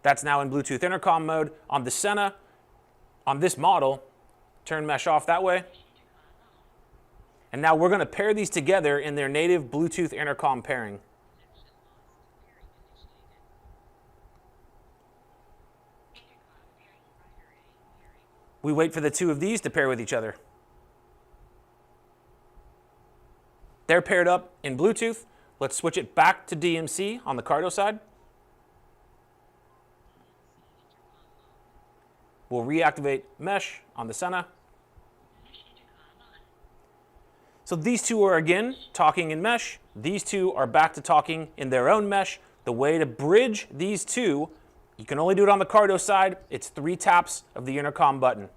[SPEAKER 1] That's now in Bluetooth intercom mode. On the Sena, on this model, turn mesh off that way. And now we're going to pair these together in their native Bluetooth intercom pairing. We wait for the two of these to pair with each other. They're paired up in Bluetooth. Let's switch it back to DMC on the Cardo side. We'll reactivate mesh on the Sena. So these two are again talking in mesh. These two are back to talking in their own mesh. The way to bridge these two, you can only do it on the Cardo side. It's 3 taps of the intercom button.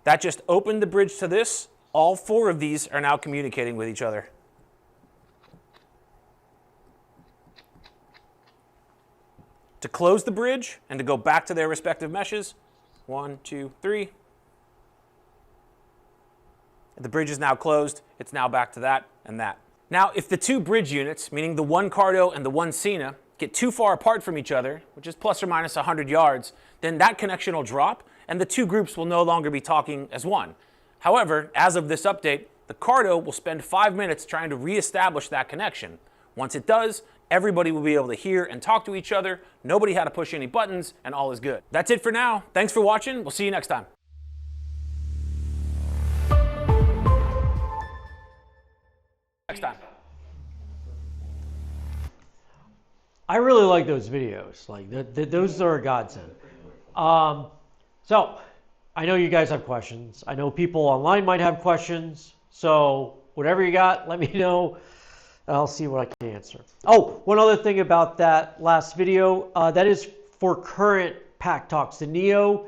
[SPEAKER 1] That just opened the bridge to this. All 4 of these are now communicating with each other. To close the bridge and to go back to their respective meshes, 1, 2, 3. The bridge is now closed. It's now back to that and that. Now, if the two bridge units, meaning the one Cardo and the one Sena, get too far apart from each other, which is plus or minus 100 yards, then that connection will drop and the two groups will no longer be talking as one. However, as of this update, the Cardo will spend 5 minutes trying to reestablish that connection. Once it does, everybody will be able to hear and talk to each other. Nobody had to push any buttons, and all is good. That's it for now. Thanks for watching. We'll see you next time.
[SPEAKER 2] I really like those videos. Like those are a godsend. So I know you guys have questions. I know people online might have questions. So whatever you got, let me know. I'll see what I can answer. Oh, one other thing about that last video, that is for current Pack Talks. The Neo,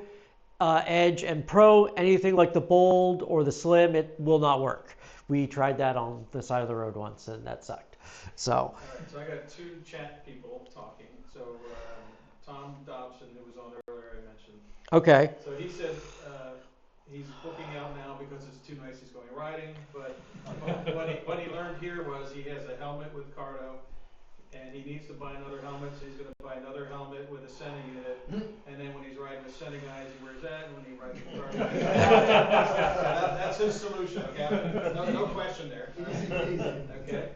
[SPEAKER 2] Edge, and Pro, anything like the Bold or the Slim, it will not work. We tried that on the side of the road once, and that sucked. So.
[SPEAKER 3] All right, so I got 2 chat people talking. So Tom Dobson, who was on earlier, I mentioned.
[SPEAKER 2] Okay.
[SPEAKER 3] So he said he's booking out now because it's too nice. He's going riding, but what he learned here was he has a helmet with Cardo, and he needs to buy another helmet, so he's going to buy another helmet with a Sena unit, and then when he's riding the Sena guys, he wears that when he rides the car. That's his solution, okay? No question there. Okay.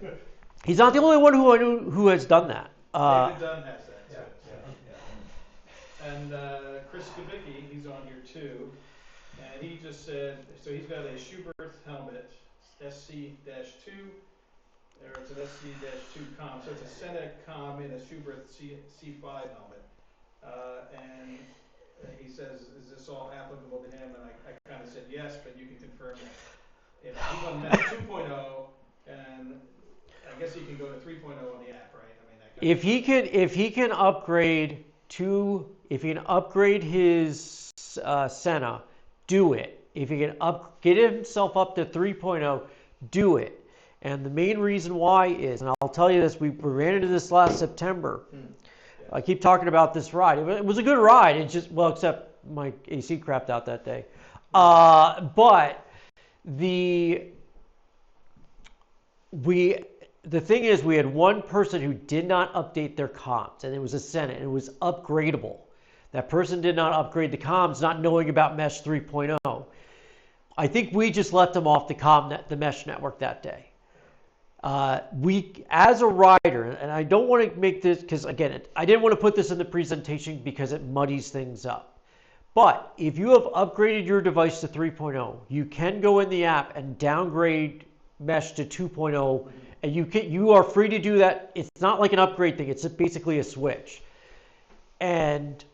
[SPEAKER 2] He's not the only one who I knew who has done that.
[SPEAKER 3] David Dunn has that. And Chris Kubicki, he's on here too. And he just said, so he's got a Schubert helmet, SC-2, or it's an SC-2 com. So it's a Sena com in a Schubert C5 helmet. And he says, is this all applicable to him? And I kind of said yes, but you can confirm that. He's on Mesh 2.0, and I guess he can go to 3.0 on the app, right? I mean, that kind
[SPEAKER 2] If he can upgrade his Sena, do it. If he can get himself up to 3.0, do it. And the main reason why is, and I'll tell you this, we ran into this last September. I keep talking about this ride. It was a good ride. It's just, well, except my AC crapped out that day. But the thing is, we had one person who did not update their comms, and it was a Sena, and it was upgradable. That person did not upgrade the comms, not knowing about Mesh 3.0. I think we just let them off the Mesh network that day. We, as a rider, and I don't want to make this, because again, I didn't want to put this in the presentation because it muddies things up. But if you have upgraded your device to 3.0, you can go in the app and downgrade Mesh to 2.0, and you are free to do that. It's not like an upgrade thing. It's basically a switch. And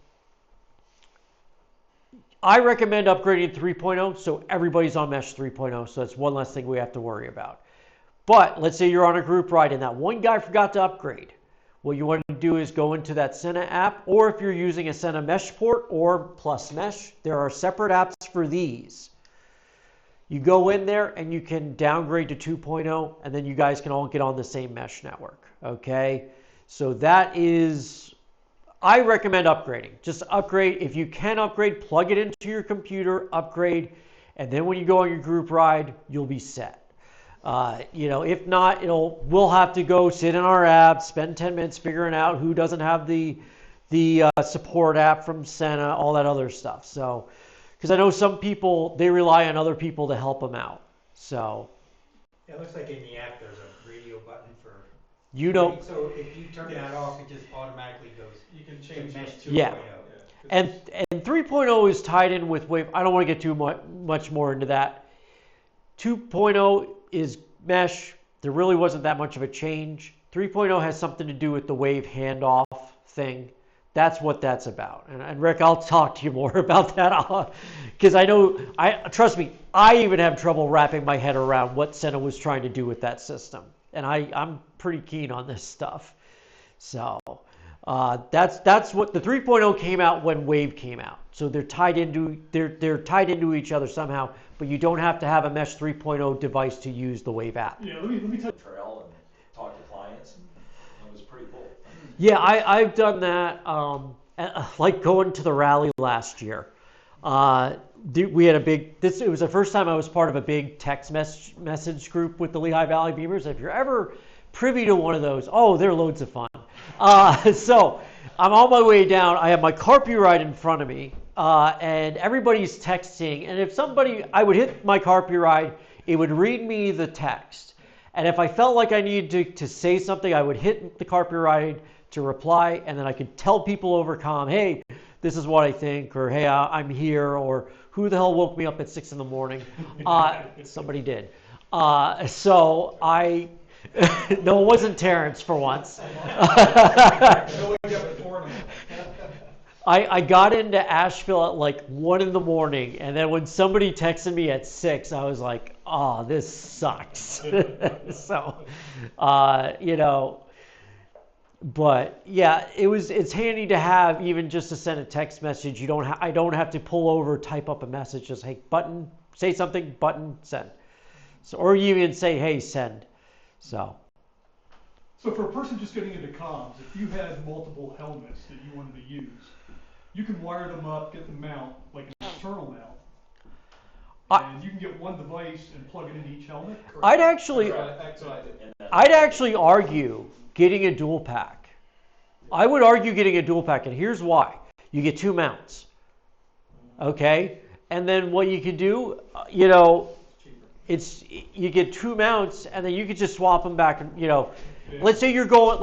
[SPEAKER 2] I recommend upgrading to 3.0 so everybody's on Mesh 3.0, so that's one less thing we have to worry about. But let's say you're on a group ride and that one guy forgot to upgrade. What you want to do is go into that Sena app, or if you're using a Sena Mesh port or Plus Mesh, there are separate apps for these. You go in there and you can downgrade to 2.0, and then you guys can all get on the same mesh network, okay? So that is, I recommend upgrading. Just upgrade. If you can upgrade, plug it into your computer, upgrade, and then when you go on your group ride, you'll be set. If not, we'll have to go sit in our app, spend 10 minutes figuring out who doesn't have the support app from Sena, all that other stuff. So, because I know some people, they rely on other people to help them out. So,
[SPEAKER 6] Yeah, it looks like in the app there's a radio button for.
[SPEAKER 2] So
[SPEAKER 6] if you turn that off, it just automatically goes.
[SPEAKER 3] You can change
[SPEAKER 6] Mesh
[SPEAKER 3] it.
[SPEAKER 6] 2.0.
[SPEAKER 2] Yeah. And 3.0 is tied in with VoIP. I don't want to get too much more into that. 2.0 is Mesh. There really wasn't that much of a change. 3.0 has something to do with the wave handoff thing. That's what that's about. And Rick, I'll talk to you more about that because I know, trust me, I even have trouble wrapping my head around what Sena was trying to do with that system. And I'm pretty keen on this stuff. So that's what the 3.0 came out when Wave came out. So they're tied into each other somehow, but you don't have to have a Mesh 3.0 device to use the Wave app.
[SPEAKER 4] Yeah, let me tell you.
[SPEAKER 8] Trail and talk to clients. It was pretty cool.
[SPEAKER 2] Yeah, I've done that. Like going to the rally last year. We had a big. It was the first time I was part of a big text message group with the Lehigh Valley Beemers. If you're ever privy to one of those, they're loads of fun. So I'm on my way down. I have my carpy ride in front of me, and everybody's texting. And if I would hit my carpy ride, it would read me the text. And if I felt like I needed to say something, I would hit the carpy ride to reply, and then I could tell people over comm, hey, this is what I think, or hey, I'm here, or who the hell woke me up at 6 in the morning? Somebody did. So I, no, it wasn't Terrence for once. I got into Asheville at like 1 in the morning, and then when somebody texted me at 6, I was like, oh, this sucks. So, but yeah, it's handy to have even just to send a text message. I don't have to pull over, type up a message, just hey, button, say something, button, send. So, or you even say, hey, send. So
[SPEAKER 4] for a person just getting into comms, if you had multiple helmets that you wanted to use, you can wire them up, get the mount, like an external mount, and you can get one device and plug it into each helmet.
[SPEAKER 2] I'd actually argue getting a dual pack. I would argue getting a dual pack, and here's why. You get 2 mounts. Okay, and then what you could do, you know, you get 2 mounts, and then you could just swap them back. You know, let's say you're going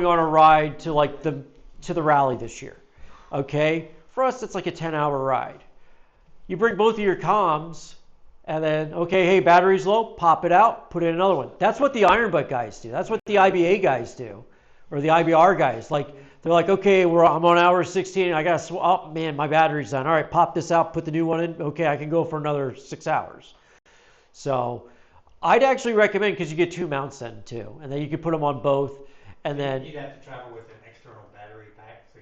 [SPEAKER 2] on a ride to like to the rally this year. Okay, for us it's like a 10-hour ride. You bring both of your comms, and then okay, hey, battery's low, pop it out, put in another one. That's what the Iron Butt guys do. That's what the IBA guys do, or the IBR guys. Like they're like, okay, I'm on hour 16. I got to oh man, my battery's done. All right, pop this out, put the new one in. Okay, I can go for another 6 hours. So I'd actually recommend, because you get 2 mounts then too, and then you could put them on both, and then
[SPEAKER 6] You'd have to travel with an external battery pack, so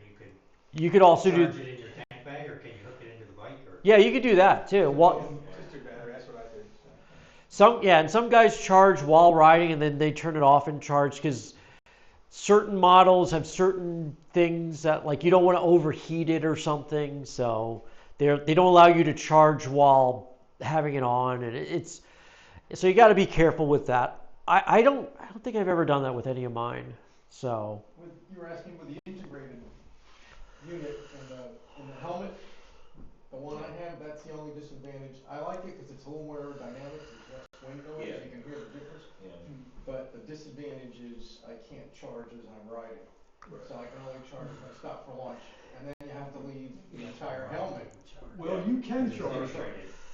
[SPEAKER 2] you could also
[SPEAKER 6] charge
[SPEAKER 2] do
[SPEAKER 6] it in your tank bag, or can you hook it into the bike? Or
[SPEAKER 2] yeah, you could do that too.
[SPEAKER 3] Just your battery, that's what I did.
[SPEAKER 2] And some guys charge while riding, and then they turn it off and charge, because certain models have certain things that, like, you don't want to overheat it or something, so they don't allow you to charge while having it on, and so you got to be careful with that. I don't think I've ever done that with any of mine. So
[SPEAKER 9] you were asking with the integrated unit in the helmet, the one I have, that's the only disadvantage. I like it because it's a little more aerodynamic, there's less wind noise,
[SPEAKER 8] Yeah.
[SPEAKER 9] you can hear the difference.
[SPEAKER 8] Yeah.
[SPEAKER 9] But the disadvantage is I can't charge as I'm riding.
[SPEAKER 3] Right.
[SPEAKER 9] So I can only charge if I stop for lunch, and then you have to leave the entire helmet.
[SPEAKER 4] Well, you can charge.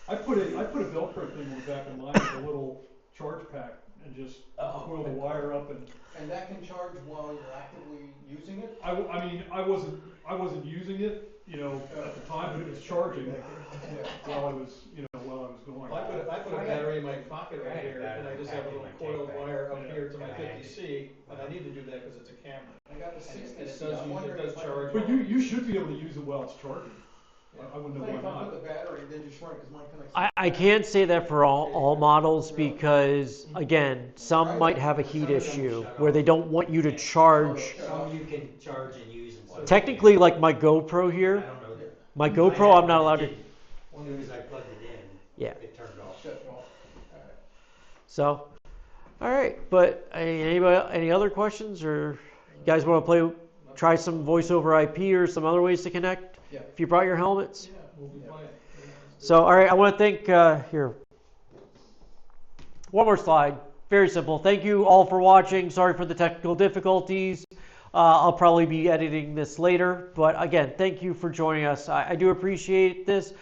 [SPEAKER 4] I put a Velcro thing on the back of mine with a little charge pack and just coil the wire up and.
[SPEAKER 9] And that can charge while you're actively using it?
[SPEAKER 4] I mean, I wasn't using it, you know, at the time, but it was charging while I was going.
[SPEAKER 3] I put a battery in my pocket right here, and I just have a little coiled wire up here to my 50C, and I need to do that because it's a camera.
[SPEAKER 9] I got the 60.
[SPEAKER 3] It does charge.
[SPEAKER 4] But you should be able to use it while it's charging. I wouldn't know why
[SPEAKER 9] If I
[SPEAKER 4] not.
[SPEAKER 9] put the battery, then just run, because mine connects.
[SPEAKER 2] I can't say that for all models, because again, some might have a heat issue where they don't want you to charge.
[SPEAKER 6] some you can charge and use. And some
[SPEAKER 2] Technically, like my GoPro
[SPEAKER 6] I
[SPEAKER 2] here,
[SPEAKER 6] don't know.
[SPEAKER 2] my GoPro, I'm not allowed to.
[SPEAKER 6] As soon as I plugged it in,
[SPEAKER 2] Yeah.
[SPEAKER 6] it turned off.
[SPEAKER 9] Shut it off.
[SPEAKER 2] So, all right. But any other questions, or you guys want to try some voice over IP or some other ways to connect?
[SPEAKER 9] Yeah.
[SPEAKER 2] If you brought your helmets.
[SPEAKER 3] Yeah, we'll be fine.
[SPEAKER 2] So, all right, I want to thank, here, one more slide, very simple. Thank you all for watching. Sorry for the technical difficulties. I'll probably be editing this later, but again, thank you for joining us. I do appreciate this.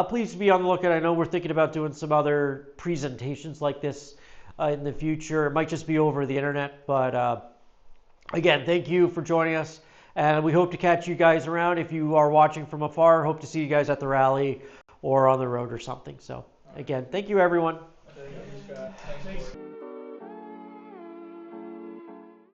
[SPEAKER 2] Please be on the lookout. I know we're thinking about doing some other presentations like this in the future. It might just be over the internet, but again, thank you for joining us. And we hope to catch you guys around. If you are watching from afar, hope to see you guys at the rally or on the road or something. So again, thank you everyone.
[SPEAKER 3] Thank you, Scott. Thanks.